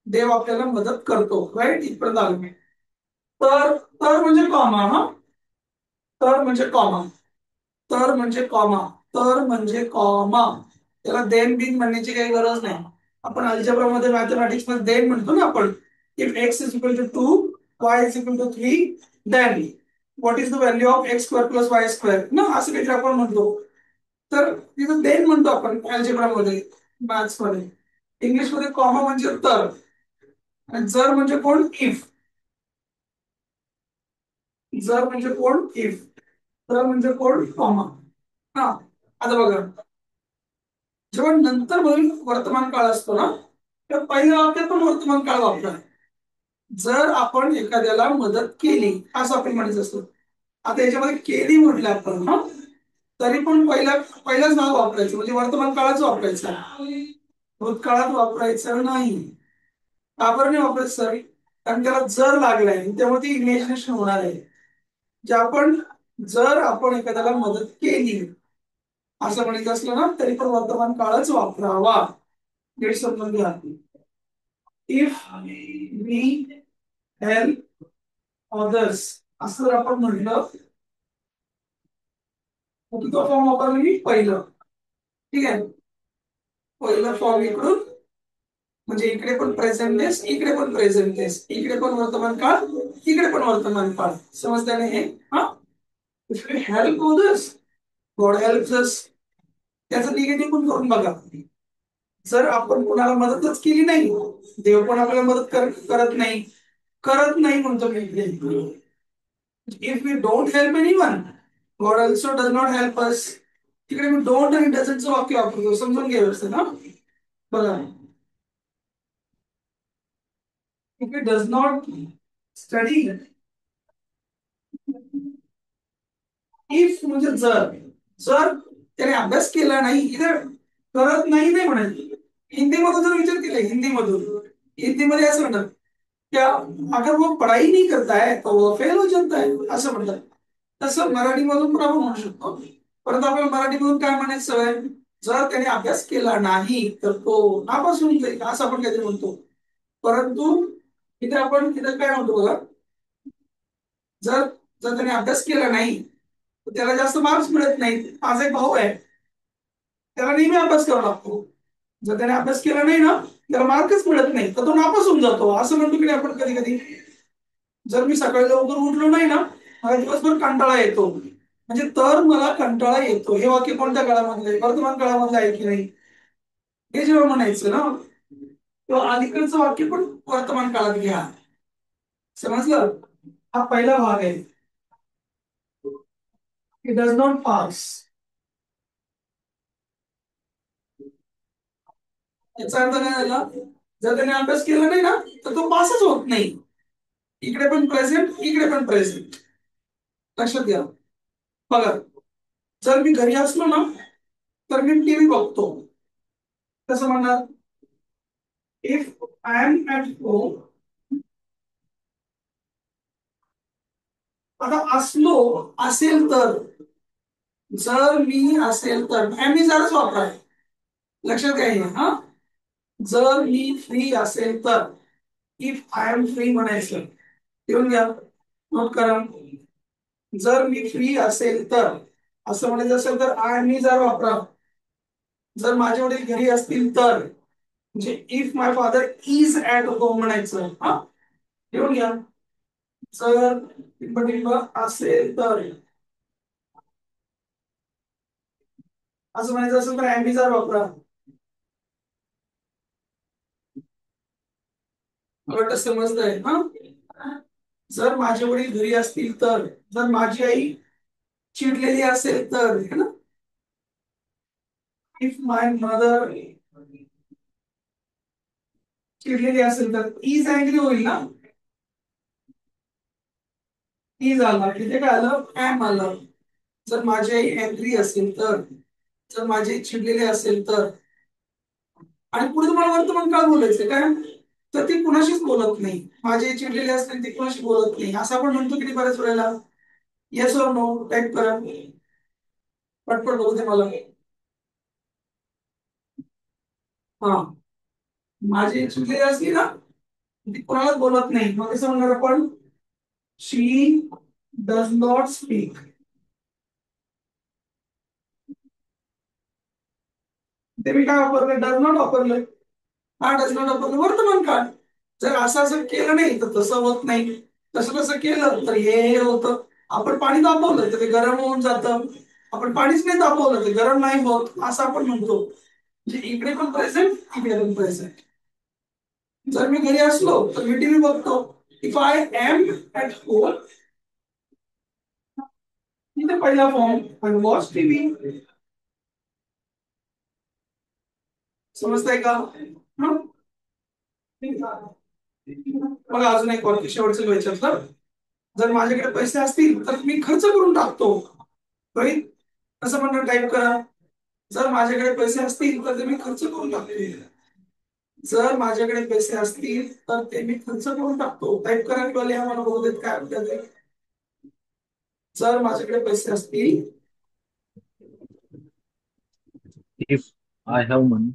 देव आपल्याला मदत करतो, राईट? इथपर्यंत आलो मी. तर तर म्हणजे कॉमा. हा, तर म्हणजे कॉमा, तर म्हणजे कॉमा, तर म्हणजे कॉमा. त्याला देन बिन म्हणण्याची काही गरज नाही. आपण अल्जेब्रा मध्ये, मॅथमॅटिक्स मध्ये देन म्हणतो ना आपण. If X is equal to 2, Y is equal to 3, then what is the value of X square plus Y square ना, असं काहीतरी आपण म्हणतो. तर तिथं देन म्हणतो आपण अल्जेब्रा मध्ये, मॅथ्स मध्ये. इंग्लिश मध्ये कॉमा म्हणजे तर, आणि जर म्हणजे कोण? इफ. जर म्हणजे कोण? इफ. तर म्हणजे कोण? कॉमा. हा, आता बघा, जेव्हा नंतर भविष्य वर्तमान काळ असतो ना, तर पहिल्या वाक्यात पण वर्तमान काळ वापरा. जर आपण एखाद्याला मदत केली असं आपण म्हणायचं असतं. आता याच्यामध्ये केली म्हटलं आपण, हा, तरी पण पहिलाच नाव वापरायचं, म्हणजे वर्तमान काळाच वापरायचं, भूतकाळात वापरायचं नाही. का बरं नाही वापरायचं सर? कारण त्याला जर लागलाय, त्यामुळे ती इमॅजिनेशन होणार आहे. जे आपण, जर आपण एखाद्याला मदत केली असं म्हणायचं असलं ना, तरी पण वर्तमान काळच वापरावा. नीट समजून घ्या. इफ वी हेल्प अदर्स असं जर आपण म्हटलं, कुठला फॉर्म वापरला मी? पहिलं. ठीक आहे, पहिलं फॉर्म इकडून, म्हणजे इकडे पण प्रेझेंट टेन्स, इकडे पण प्रेझेंट टेन्स, इकडे पण वर्तमान काळ, इकडे पण वर्तमान काळ. समजलं नाही हे? हा, if we help others, God helps us. त्याचं निगेटिव्ह पण करून बघा. जर आपण कोणाला मदतच केली नाही, देव पण आपल्याला मदत करत नाही, करत नाही म्हणतो मी. If we don't help anyone, God also does not help us. तिकडे मी डोंट आणि डझंटचं वाक्य वापरतो, समजून घ्या व्यवस्थित. ना बघा, if it does not study, if म्हणजे जर, जर त्याने अभ्यास केला नाही, इथे करत नाही नाही म्हणायचं. हिंदीमधून जर विचार केला, हिंदीमधून, हिंदीमध्ये असं म्हणतात, क्या अगर वो पढ़ाई नहीं करता है तो वो फेल हो जाता है, असं म्हणतात. तसं मराठीमधून पण आपण म्हणू शकतो, परंतु आपल्याला मराठीमधून काय म्हणायचं सवय? जर त्याने अभ्यास केला नाही तर तो नापास होऊन जाईल, असं आपण काहीतरी म्हणतो. परंतु इथे आपण तिथे काय म्हणतो बघा, जर जर त्याने अभ्यास केला नाही तर त्याला जास्त मार्क्स मिळत नाही. माझा एक भाऊ आहे, त्याला नेहमी अभ्यास करावा लागतो. जर त्याने अभ्यास केला नाही ना, त्याला मार्कच मिळत नाही, तर तो नापास होऊन जातो, असं म्हणतो की नाही आपण कधी कधी. जर मी सकाळी लवकर उठलो नाही ना, मला दिवसभर कंटाळा येतो, म्हणजे तर मला कंटाळा येतो, हे वाक्य कोणत्या काळामधलं आहे? वर्तमान काळामधलं आहे की नाही? हे जेव्हा म्हणायचं ना, तेव्हा अलीकडचं वाक्य पण वर्तमान काळात घ्या. समजलं? हा पहिला भाग आहे. इट डज नॉट पास, याचा अर्थ काय झाला? जर त्याने अभ्यास केला नाही ना, तर तो पासच होत नाही. इकडे पण प्रेझेंट, इकडे पण प्रेझेंट. लक्षात घ्या. बघा, जर मी घरी असलो ना, तर मी टीव्ही बघतो. कसं म्हणणार? If I am at home. आता असलो, असेल तर, जर मी असेल तर, मी जरच वापरा. लक्षात घ्या. हा, जर मी फ्री असेल तर, इफ आय एम फ्री म्हणायचं. लिहून घ्या, नोट करा. जर मी फ्री असेल तर, असं म्हणायचं असेल तर आय मी जर वापरा. जर माझे वडील घरी असतील तर, म्हणजे if my father is at home म्हणायचं. हा, लिहून घ्या. जर टिंब असेल तर, असं म्हणायचं असेल तर एम जर वापरा. मला समजतंय हा. जर माझे वडील घरी असतील तर, जर माझी आई चिडलेली असेल तर, है ना. इफ माय मदर चिडलेली असेल तर इज अँग्री होईल ना. इज आला, तिथे काय आलं, एम आलं. जर माझी आई अँग्री असेल तर, जर माझी आई चिडलेली असेल तर, आणि पुढे तुम्हाला वर्तमान काळ बोलायचं काय, तर ती कुणाशीच बोलत नाही. माझी आई चिडलेली असते ती कुणाशी बोलत नाही, असं आपण म्हणतो किती बऱ्याच वेळेला. येस और नो टाईप करा, पटपट बघू दे मला. हा, माझी चिडलेली असली ना, ती कोणालाच बोलत नाही. मग कसं म्हणणार आपण, शी डज नॉट स्पीक. ते मी काय वापरलं, डज नॉट वापरलं. हा, डज नॉट वापरलं वर्तमान काळ. जर असं असं केलं नाही तर तसं होत नाही, तसं तसं केलं तर हे होतं. आपण पाणी तापवलं तर ते गरम होऊन जातं. आपण पाणीच नाही तापवलं तर गरम नाही होत, असं आपण म्हणतो. म्हणजे इकडे पण प्रेझेंट, इकडे पण प्रेझेंट. जर मी घरी असलो तर मी टीव्ही बघतो. If I am at home, इथे पहिला फॉर्म, आय वॉच टीव्ही. समजतंय का. हं? बघा अजून एक वाक्य शेवटचं घ्यायचं तर, जर माझ्याकडे पैसे असतील तर मी खर्च करून टाकतो. राईट, असं म्हणणं टाईप करा. जर माझ्याकडे पैसे असतील तर ते मी खर्च करून टाकतो. जर माझ्याकडे पैसे असतील तर ते मी खर्च करून टाकतो. टाईप करा किंवा लिहा, मला बघू देत काय म्हणतात ते. जर माझ्याकडे पैसे असतील, If I have money.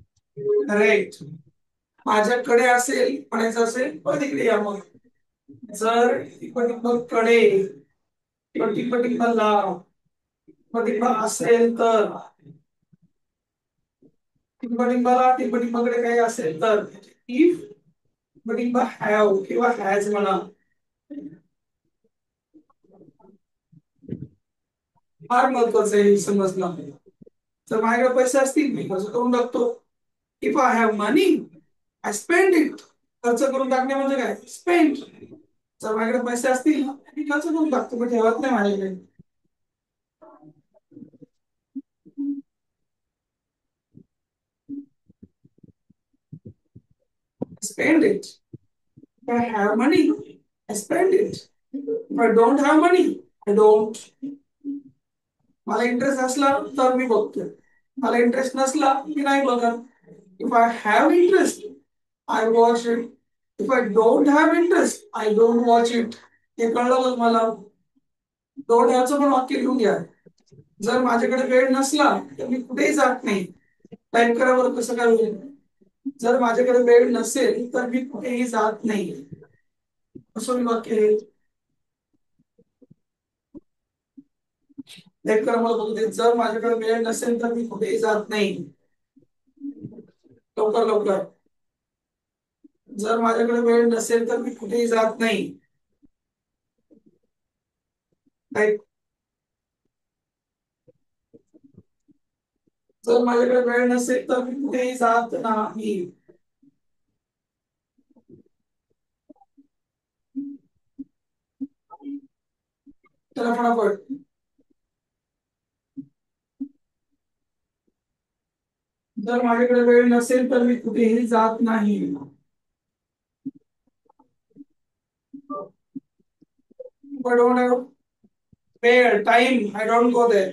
Right, माझ्याकडे असेल म्हणायचं असेल पण तिकडे या. मग जर कडे टिंबला टिंब असेल तर, टिंबकडे काही असेल तर, इफ टिंब हॅव किंवा हॅज म्हणा. फार महत्वाचं आहे समजलं. जर माझ्याकडे पैसे असतील मी खर्च करून टाकतो. If I have money I spend it. खर्च करून टाकणे म्हणजे काय, स्पेंड. जर माझ्याकडे पैसे असतील मी खर्च करून टाकतो, मी ठेवत नाही माझ्याकडे. Spend it. If I have money, I spend it. If I don't have money, I don't. मला इंटरेस्ट असला तर मी बघतो, मला इंटरेस्ट नसला की नाही बघत. If I have interest I watch it. If I don't have interest I don't watch it. हे कळलं बघ मला. डोंट हॅवचं पण वाक्य लिहून घ्या. जर माझ्याकडे वेळ नसला तर मी कुठेही जात नाही. टाईप करा बरं कसं काय होईल. जर माझ्याकडे वेळ नसेल तर मी कुठेही जात नाही, असं मी वाक्य आहे. टाईप करा मला बघू दे. जर माझ्याकडे वेळ नसेल तर मी कुठेही जात नाही. लवकर लवकर. जर माझ्याकडे वेळ नसेल तर मी कुठेही जात नाही. टाईप. जर माझ्याकडे वेळ नसेल तर मी कुठेही जात नाही. चला फटाफट. जर माझ्याकडे वेळ नसेल तर मी कुठेही जात नाही. I don't have वेळ, time, I don't go there.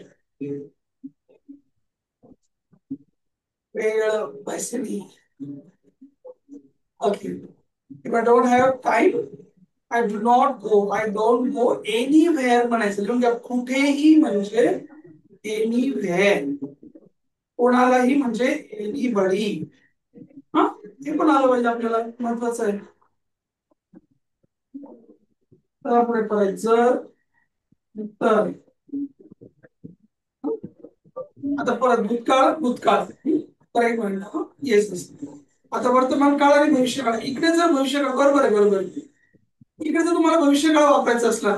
वेळ, पैसे नाही. Okay. If I don't have time, I do not go. I don't go anywhere म्हणायचं. लिहून घ्या. कुठेही म्हणजे anywhere. कोणालाही म्हणजे anybody. हा, हे पण आलं पाहिजे आपल्याला, महत्वाचं आहे. तर पुढे परत जर तर आता परत भूतकाळ भूतकाळ तर एक मिनिट येस. आता वर्तमान काळ आणि भविष्यकाळ इकडे जर भविष्यकाळ बरोबर आहे बरोबर आहे. इकडे जर तुम्हाला भविष्यकाळ वापरायचा असला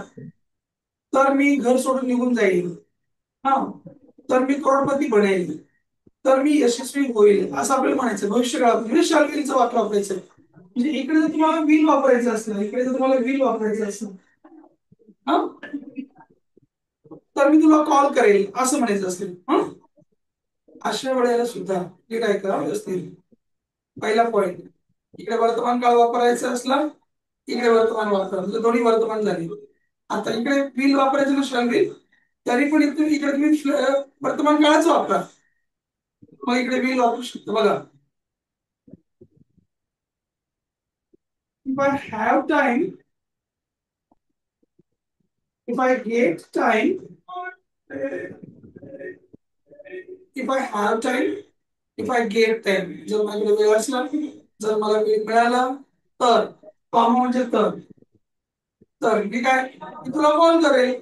तर मी घर सोडून निघून जाईल, हा, तर मी करोडपती बनेल, तर मी यशस्वी होईल असं आपल्याला म्हणायचं भविष्यकाळात म्हणजे शाल विलचं वाक्य वापरायचं. म्हणजे इकडे जर तुम्हाला विल वापरायचं असलं, इकडे जर तुम्हाला विल वापरायचं असलं, हा, तर मी तुला कॉल करेल असं म्हणायचं असेल. हा, अशा वेळेला सुद्धा नीट ऐका व्यवस्थित. पहिला पॉइंट, इकडे वर्तमान काळ वापरायचा असला, इकडे वर्तमान वापरा म्हणजे दोन्ही वर्तमान झाली. आता इकडे विल वापरायचं नसलं विल, तरी पण इकडे तुम्ही वर्तमान काळाचं वापरा, मग इकडे विल वापरू शकतो. बघा, if I have time, if I get time, if I have time, if I get time, जर माझ्याकडे वेळ असला, जर मला वेळ मिळाला तर, कॉमा म्हणजे तर मी काय मी तुला कॉल करेल.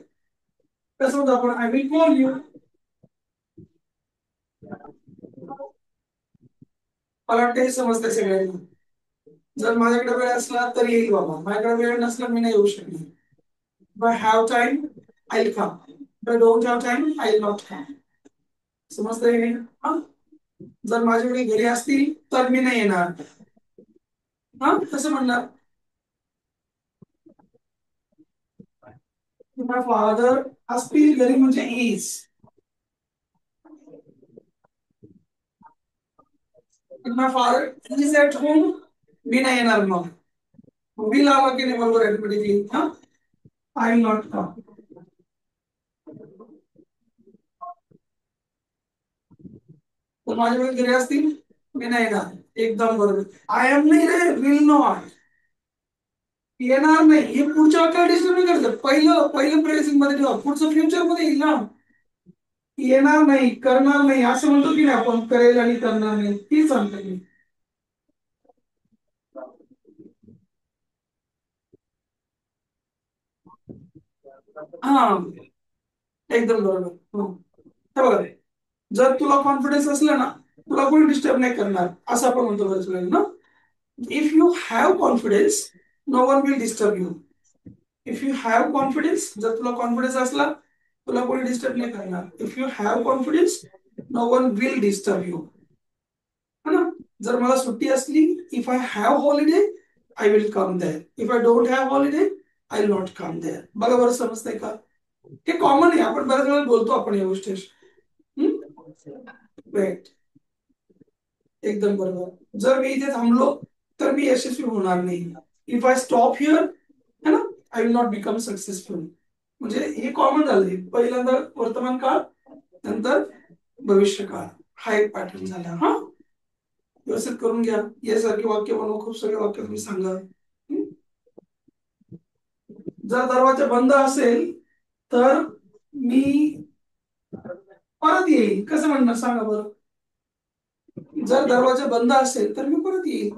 कसं होतं आपण आय विल कॉल यू. मला वाटतं हे समजतंय सगळ्यांना. जर माझ्याकडे वेळ असला तर येईल बाबा, माझ्याकडे वेळ नसला मी नाही येऊ शकणार. If I have time, I'll come. If I don't have time, I'll not come. समजतंय की नाही? हा, जर माझ्याकडे घरी असतील तर मी नाही येणार. हा, कसं म्हणणार? My father असतील घरी म्हणजे is. If my father is at home, मी नाही येणार मग. will आला की नाही बरोबर ऑटोमॅटिकली. हा, I will not come. तर माझ्याकडे घरी असतील मी नाही येणार. एकदम बरोबर. आय एम नाही रे, विल नॉट. येणार नाही हे पुढच्या वाक्याला डिस्टर्ब नाही करायचं. पहिलं पहिलं प्रेझेंट मध्ये ठेवा, पुढचं फ्युचर मध्ये येईल ना. येणार नाही, करणार नाही असं म्हणतो की नाही आपण, करेल आणि करणार नाही, ती सांगतो मी. हा, एकदम बरोबर. हे बघा, जर तुला कॉन्फिडन्स असला ना, तुला कोणी डिस्टर्ब नाही करणार असं आपण म्हणतो बरेच वेळेला ना. If you have confidence, no one will disturb you. If you have confidence, जर तुला कॉन्फिडन्स असला तुला कोणी डिस्टर्ब नाही करणार. If you have confidence, no one will disturb you. है ना. जर मला सुट्टी असली, if I have holiday I will come there. If I don't have holiday I will not come there. बघा बरं समजतंय का? हे कॉमन आहे, आपण बऱ्याच वेळा बोलतो आपण या गोष्टी. राईट, एकदम बरोबर. जर मी इथे थांबलो तर मी यशस्वी होणार नाही. इफ आय स्टॉप हिअर, है ना, I will not become successful. म्हणजे हे कॉमन झालंय. पहिल्यांदा वर्तमान काळ, नंतर भविष्य काळ, हा एक पॅटर्न झाला. हा, व्यवस्थित करून घ्या. यासारखे वाक्य बनवा, खूप सगळे वाक्य तुम्ही सांगा. जर दरवाजा बंद असेल तर मी परत येईल. कसं म्हणणार सांगा बरं? जर दरवाजा बंद असेल तर मी परत येईल.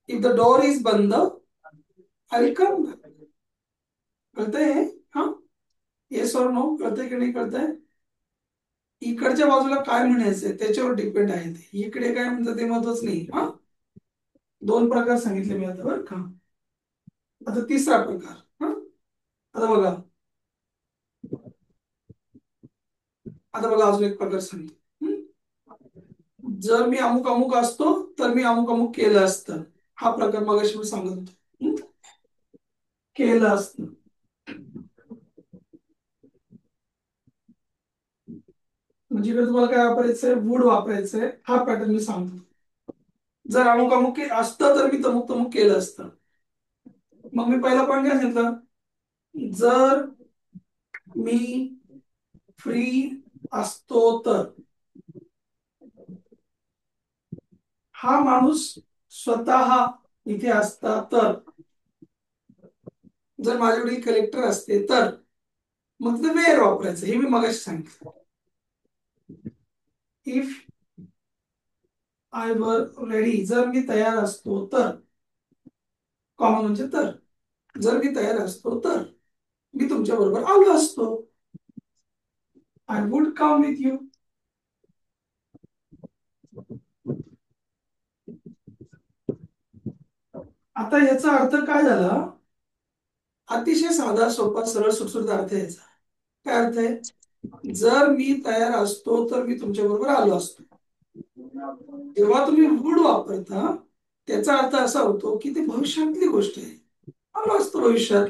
इफ द डोर इज बंद आय विल कम. कळतंय? हा, येस और नो, कळतंय की नाही कळतंय? इकडच्या बाजूला काय म्हणायचंय त्याच्यावर डिपेंड आहे ते. इकडे काय म्हणतात ते महत्वाचं नाही. हा, दोन प्रकार सांगितले मी आता बरं का. आता तिसरा प्रकार. हा, आता बघा, आता बघा अजून एक प्रकार सांगितलं. जर मी अमुक अमुक असतो तर मी अमुक अमुक केलं असतं. हा प्रकार मगाशी मी सांगत होतो. केलं असतं म्हणजे इकडे तुम्हाला काय वापरायचंय, वूड वापरायचंय. हा पॅटर्न मी सांगतो. जर अमुक अमुक असतं तर मी तमुक तमुक केलं असतं. मग मी पहिला पॉईंट काय सांगितलं, जर मी फ्री असतो तर, हा माणूस स्वतः इथे असता तर, जर माझ्याकडे कलेक्टर असते तर, मग ते वेअर वापरायचं. हे मी मगाशी सांगितलं. इफ आय वर रेडी, जर मी तयार असतो तर, कॉमन म्हणजे तर. जर मी तयार असतो तर मी तुमच्या बरोबर आलो असतो. I would come with you. आता याचा अर्थ काय झाला? अतिशय साधा सोपा सरळ सुटसुटीत अर्थ यायचा. काय अर्थ आहे? जर मी तयार असतो तर मी तुमच्या बरोबर आलो असतो. जेव्हा तुम्ही वुड वापरता त्याचा अर्थ असा होतो की ते भविष्यातली गोष्ट आहे, आलो असतो भविष्यात.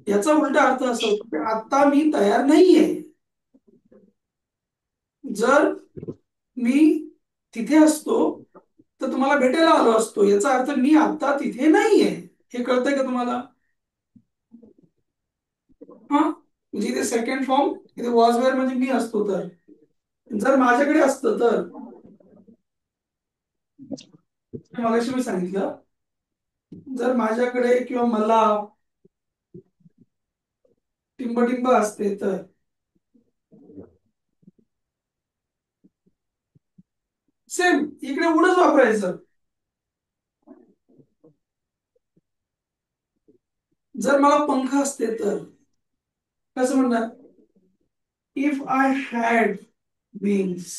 याचा उलटा अर्थ असा होतो की आता मी तयार नाहीये. जर मी तिथे असतो तर तुम्हाला भेटायला आलो असतो. याचा अर्थ मी आता तिथे नाहीये. हे कळतंय का तुम्हाला? हा, म्हणजे इथे सेकंड फॉर्म, इथे वॉज वेअर म्हणजे मी असतो तर. जर माझ्याकडे असतं तर मगाशी मी सांगितलं, जर माझ्याकडे किंवा मला टिंब असते तर सेम इकडे उडच वापरायचं. जर मला पंख असते तर कसं म्हणणार? If I had wings.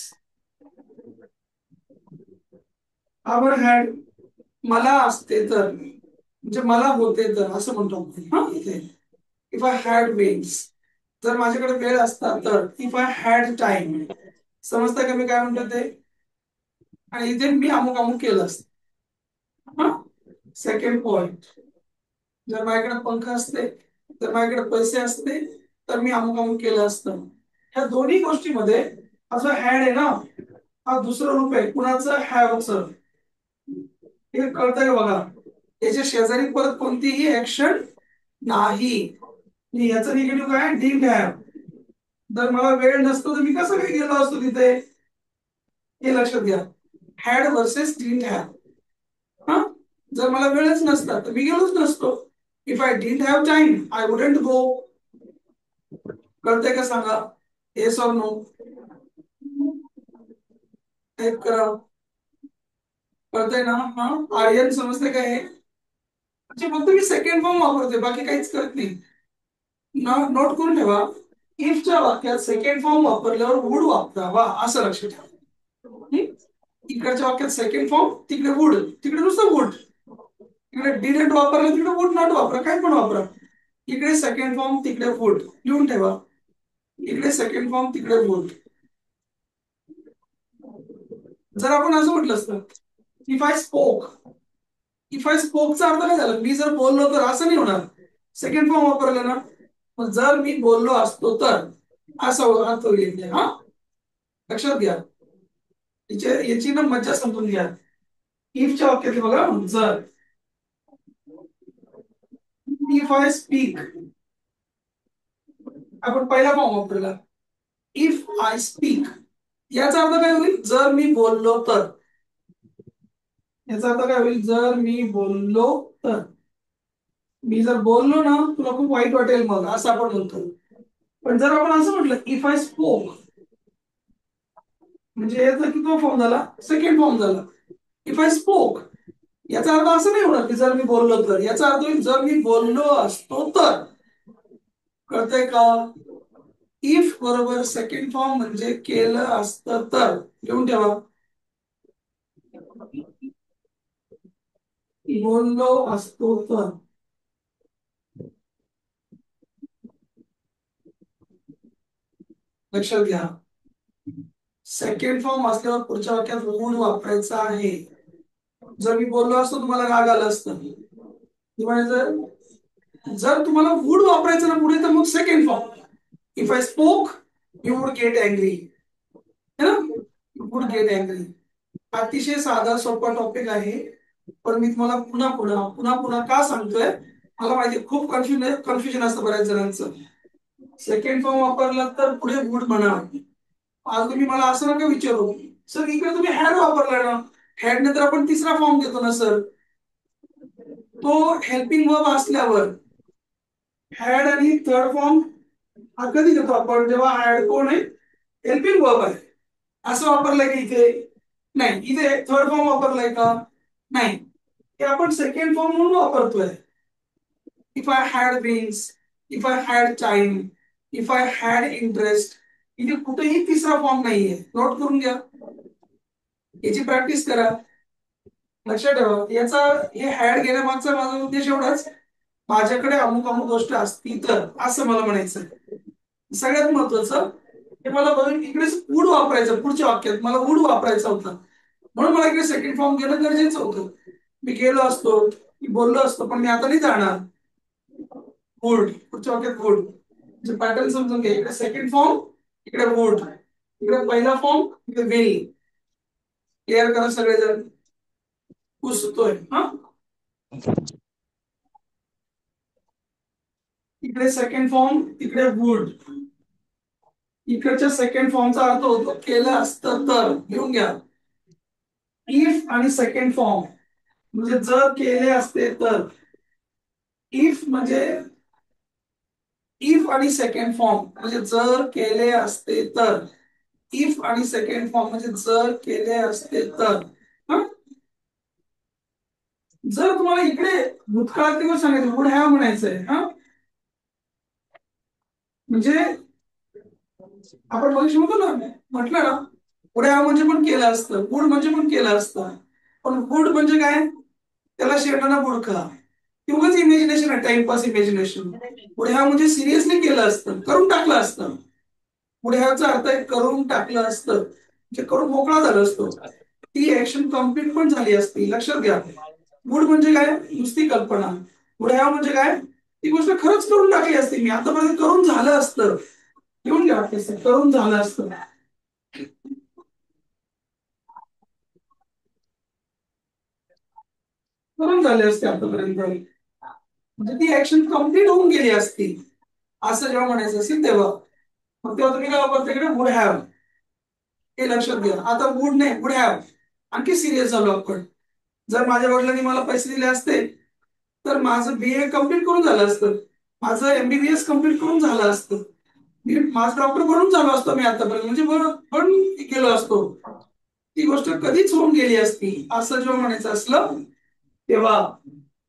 Our had मला असते तर, म्हणजे मला होते तर असं म्हणतो आपण. हा, इथे इफ आय हॅड विंग्स. जर माझ्याकडे वेळ असता तर इफ आय हॅड टाइम. समजतं का मी काय म्हणतो ते? आणि इथे मी अमुक अमुक केलं असतं. हा, सेकंड पॉइंट. जर माझ्याकडे पंख असते, जर माझ्याकडे पैसे असते तर मी अमुक अमुक केलं असतं. ह्या दोन्ही गोष्टीमध्ये असं हॅड आहे ना, हा दुसरं रूप आहे कुणाचं? हॅवचं. हे कळतंय का बघा? याच्या शेजारी परत कोणतीही ऍक्शन नाही. याचं निगेटिव्ह काय? Did have. जर मला वेळ नसतो तर मी कसं काय गेलो असतो तिथे? हे लक्षात घ्या. Had versus did have. हा, जर मला वेळच नसता तर मी गेलोच नसतो. If I didn't have time I wouldn't go. कळतंय का सांगा? Yes or no? टाइप करा. कळतंय ना? हा, आर्यन समजते काय हे? म्हणजे फक्त मी सेकंड फॉर्म वापरते, बाकी काहीच करत नाही. नोट करून ठेवा. इफच्या वाक्यात सेकंड फॉर्म वापरल्यावर वुड वापरावा असं लक्षात ठेवा. इकडच्या वाक्यात सेकंड फॉर्म, तिकडे वुड, तिकडे नुसतं वुड. इकडे डिडंट वापरलं, तिकडे वुड नॉट वापरा, काय पण वापरा. इकडे सेकंड फॉर्म, तिकडे वुड. लिहून ठेवा. इकडे सेकंड फॉर्म, तिकडे वुड. जर आपण असं म्हटलं असतं if I spoke. If I स्पोकचा अर्थ काय झाला? मी जर बोललो तर असं नाही होणार. सेकंड फॉर्म वापरलं ना. मग जर मी बोललो असतो तर असा अर्थ होईल. हा, लक्षात घ्या. याची ना मज्जा समजून घ्या. इफच्या वाक्यात बघा, जर इफ आय स्पीक, आपण पहिला फॉर्म वापरला. इफ आय स्पीक याचा अर्थ काय होईल? जर मी बोललो तर. याचा अर्थ काय होईल? जर मी बोललो तर. मी जर बोललो ना तुला खूप वाईट वाटेल मग, असं आपण म्हणतो. पण जर आपण असं म्हटलं इफ आय स्पोक, म्हणजे याचा किती फॉर्म झाला? सेकंड फॉर्म झाला. इफ आय स्पोक याचा अर्थ असं नाही होणार की जर मी बोललो तर. याचा अर्थ होईल जर मी बोललो असतो तर. कळतंय का? इफ बरोबर सेकंड फॉर्म म्हणजे केलं असतं तर. लिहून ठेवा. बोललो असतो तर. लक्षात घ्या. सेकंड फॉर्म असल्यावर पुढच्या वाक्यात वुड वापरायचा आहे. जर मी बोललो असतो तुम्हाला राग आला असतं. जर तुम्हाला वुड वापरायचं ना पुढे तर मग second form. If I spoke you would get angry. है ना? You would get angry. अतिशय साधा सोपा टॉपिक आहे. पण मी तुम्हाला पुन्हा पुन्हा पुन्हा पुन्हा का सांगतोय? मला माहिती खूप कन्फ्युजन असतं बऱ्याच जणांचं. सेकंड फॉर्म वापरला तर पुढे वुड म्हणा. आज तुम्ही मला असं नका विचारू सर इकडे तुम्ही हॅड वापरला ना, हॅड नंतर आपण तिसरा फॉर्म देतो ना सर. तो हेल्पिंग वर्ब असल्यावर हॅड आणि थर्ड फॉर्म हा कधी देतो आपण? जेव्हा हॅड कोण आहे? हेल्पिंग वर्ब आहे. असं वापरलंय का इथे? नाही. इथे थर्ड फॉर्म वापरलाय का? नाही. हे आपण सेकंड फॉर्म म्हणून वापरतोय. If I had wings, if I had time, if I had interest, इथे कुठेही तिसरा फॉर्म नाहीये. नोट करून घ्या, याची प्रॅक्टिस करा. लक्षात ठेवा, याचा हे हॅड घेण्यामागचा माझा उद्देश एवढाच, माझ्याकडे अमुक अमुक गोष्ट असती तर, असं मला म्हणायचं. सगळ्यात महत्वाचं हे मला बघून इकडे वूड वापरायचं, पुढच्या वाक्यात मला वूड वापरायचा होता, म्हणून मला इकडे सेकंड फॉर्म घेणं गरजेचं होतं. मी गेलो असतो, मी बोललो असतो, पण मी आता नाही जाणार. वूड पुढच्या वाक्यात वूड, म्हणजे पॅटर्न समजून घ्या. इकडे सेकंड फॉर्म, इकडे वूड, इकडे पहिला फॉर्म, इकडे विल. क्लिअर करा सगळेजण, पुसतोय हा. इकडे सेकंड फॉर्म, इकडे वूड. इकडच्या सेकंड फॉर्मचा अर्थ होतो केलं असतं तर. घेऊन घ्या, इफ आणि सेकंड फॉर्म म्हणजे जर केले असते तर. इफ म्हणजे इफ आणि सेकंड फॉर्म म्हणजे जर केले असते तर. इफ आणि सेकंड फॉर्म म्हणजे जर केले असते तर. जर तुम्हाला इकडे भूतकाळात गोष्ट सांगायचं, वुड हॅव म्हणायचंय हा, म्हणजे आपण मगाशी म्हणतो ना, म्हटलं ना, वुड हॅव म्हणजे पण केलं असतं, वुड म्हणजे पण केलं असतं. पण वुड म्हणजे काय, त्याला शेणाला बुडका, ती उगाच इमॅजिनेशन आहे, टाइमपास इमॅजिनेशन. वुड हॅव म्हणजे सिरियसली केलं असतं, करून टाकलं असतं. वुड हॅवचा अर्थ आहे करून टाकलं असतं, म्हणजे करून मोकळा झालं असतो, ती ऍक्शन कम्प्लीट पण झाली असती. लक्षात घ्या, वुड म्हणजे काय, नुसती कल्पना. वुड हॅव म्हणजे काय, ती गोष्ट खरंच करून टाकली असती मी, आतापर्यंत करून झालं असतं. येऊन घ्या, करून झालं असतं, करून झाले असते आतापर्यंत, म्हणजे ती ऍक्शन कम्प्लीट होऊन गेली असती, असं जेव्हा म्हणायचं असेल तेव्हा. मग तेव्हा तुम्ही काय वापरता, इकडे वुड हॅव, हे लक्षात घ्या. आता वुड नाही, वुड हॅव. आणखी सिरियस झालो आपण. जर माझ्या वडिलांनी मला पैसे दिले असते तर माझं BA कम्प्लीट करून झालं असतं, माझं MBBS कम्प्लीट करून झालं असतं, मी माझं डॉक्टर बनून झालो असतो मी आतापर्यंत, म्हणजे पण गेलो असतो. ती गोष्ट कधीच होऊन गेली असती, असं जेव्हा म्हणायचं असलं तेव्हा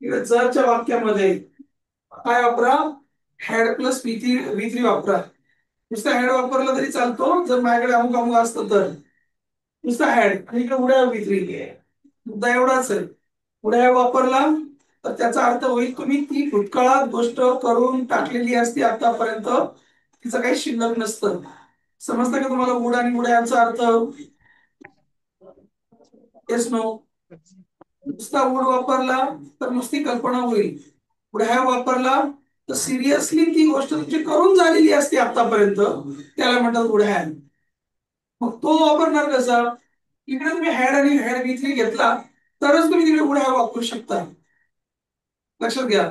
इकडे जरच्या वाक्यामध्ये काय वापरा, हॅड प्लस V3 वापरा. नुसतं हॅड वापरला तरी चालतो, जर माझ्याकडे अमुक अमुक असतं तर. नुसतं हॅड आणि इकडे उड्या V3, मुद्दा एवढाच आहे. उड्या वापरला तर त्याचा अर्थ होईल तुम्ही ती भूतकाळात गोष्ट करून टाकलेली असते आतापर्यंत, तिचं काही शिल्लक नसतं. समजतं का तुम्हाला वुड आणि वुड यांचा अर्थ? Yes no. नुसता वुड वापरला तर नुसती कल्पना होईल, वुड हॅव वापरला तर सिरियसली ती गोष्ट तुमची करून झालेली असते आतापर्यंत, त्याला म्हणतात वुड हॅव. मग तो वापरणार कसा, इकडे तुम्ही हॅड आणि हॅड V3 घेतला तरच तुम्ही तिकडे वुड हॅव वापरू शकता. लक्षात घ्या.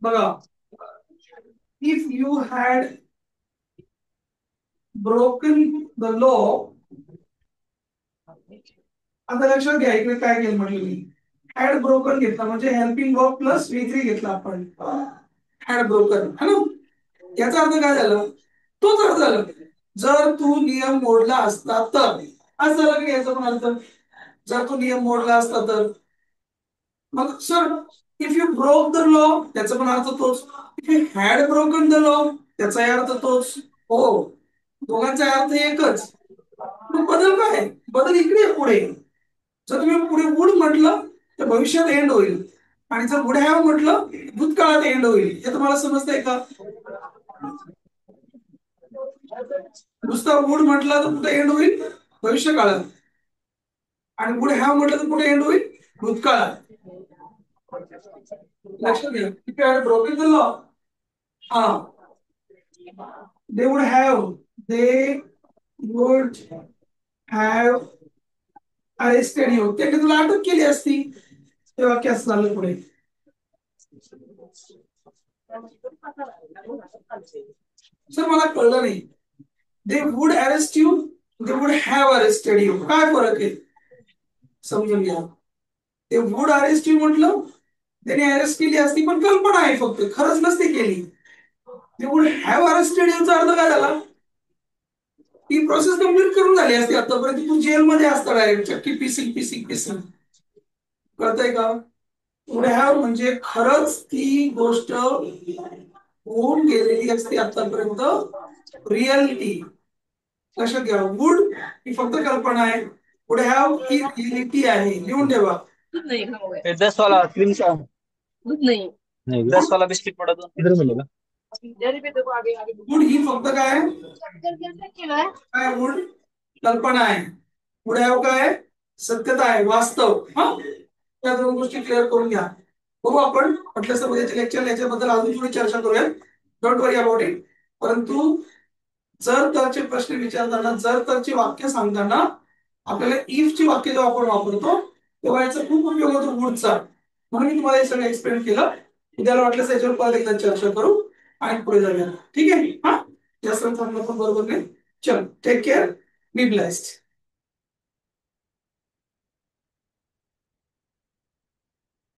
बघा, if you had broken the law, आता लक्षात घ्या इकडे काय केलं म्हटलं मी, हॅड ब्रोकन घेतला म्हणजे हेल्पिंग वर्ब प्लस V3 घेतला आपण, हॅड ब्रोकन है ना. याचा अर्थ काय झाला, तोच अर्थ झाला, जर तू नियम मोडला असता तर. असं झालं की याचा पण अर्थ, जर तू नियम मोडला असता तर. मग sir, if you broke the law, त्याचा पण अर्थ तोच. If you had broken the law, त्याचाही अर्थ तोच. हो, दोघांचा अर्थ एकच. मग बदल काय, बदल इकडे आहे पुढे. जर तुम्ही पुढे वुड म्हटलं तर भविष्यात एंड होईल, आणि जर वुड हॅव म्हटलं भूतकाळात एंड होईल. हे तुम्हाला समजतंय का? नुसतं वुड म्हटलं तर कुठे एंड होईल, भविष्य काळात, आणि वुड हॅव म्हटलं तर कुठे एंड होईल, भूतकाळात. लक्षात घ्या, if you had broken the law, हा, they would have they would have arrested you, त्यांनी तुला अटक केली असती. तेव्हा कसं झालं पुढे, सर मला कळलं नाही. they would arrest you, they would have arrested you, काय फरक आहे समजून घ्या. ते वुड अरेस्ट यू म्हटलं, त्याने अरेस्ट केली असती, पण कल्पना आहे फक्त, खरंच नसते केली. ते वुड हॅव अरेस्टेड यूचा अर्थ काय झाला, ती प्रोसेस कम्प्लीट करून झाली असती आतापर्यंत, तू जेलमध्ये असता डायरेक्ट, चक्की पिसिंग पिसिंग पिसिंग. कळतंय का? वुड हॅव म्हणजे खरंच ती गोष्ट होऊन गेलेली असते आतापर्यंत, रियालिटी. लक्षात घ्या, वुड ही फक्त कल्पना आहे, वुड हॅव ही रियालिटी आहे. लिहून ठेवा. ये 10 वाला क्रीम सा नहीं 10 वाला बिस्किट पड़ा तो इधर मिलेगा. वुड ही फक्त काय काय वुड कल्पना आहे, वुड हॅव काय सत्यता आहे, वास्तव. हा, त्या दोन गोष्टी क्लिअर करून घ्या. बघू आपण म्हटलं सर उद्याच्या लेक्चर याच्याबद्दल अजून थोडी चर्चा करूया. Don't worry about it. परंतु जर तरचे प्रश्न विचारताना, जर तरची वाक्य सांगताना आपल्याला इफ ची वाक्य जेव्हा आपण वापरतो तेव्हा याचा खूप उपयोग होतो वुडचा. म्हणून मी तुम्हाला हे सगळं एक्सप्लेन केलं. उद्याला वाटलं याच्यावर परत एकदा चर्चा करू आणि पुढे जाऊया. ठीक आहे. हा, जास्त थांबणं पण बरोबर नाही. चल, टेक केअर, बी ब्लेस्ड.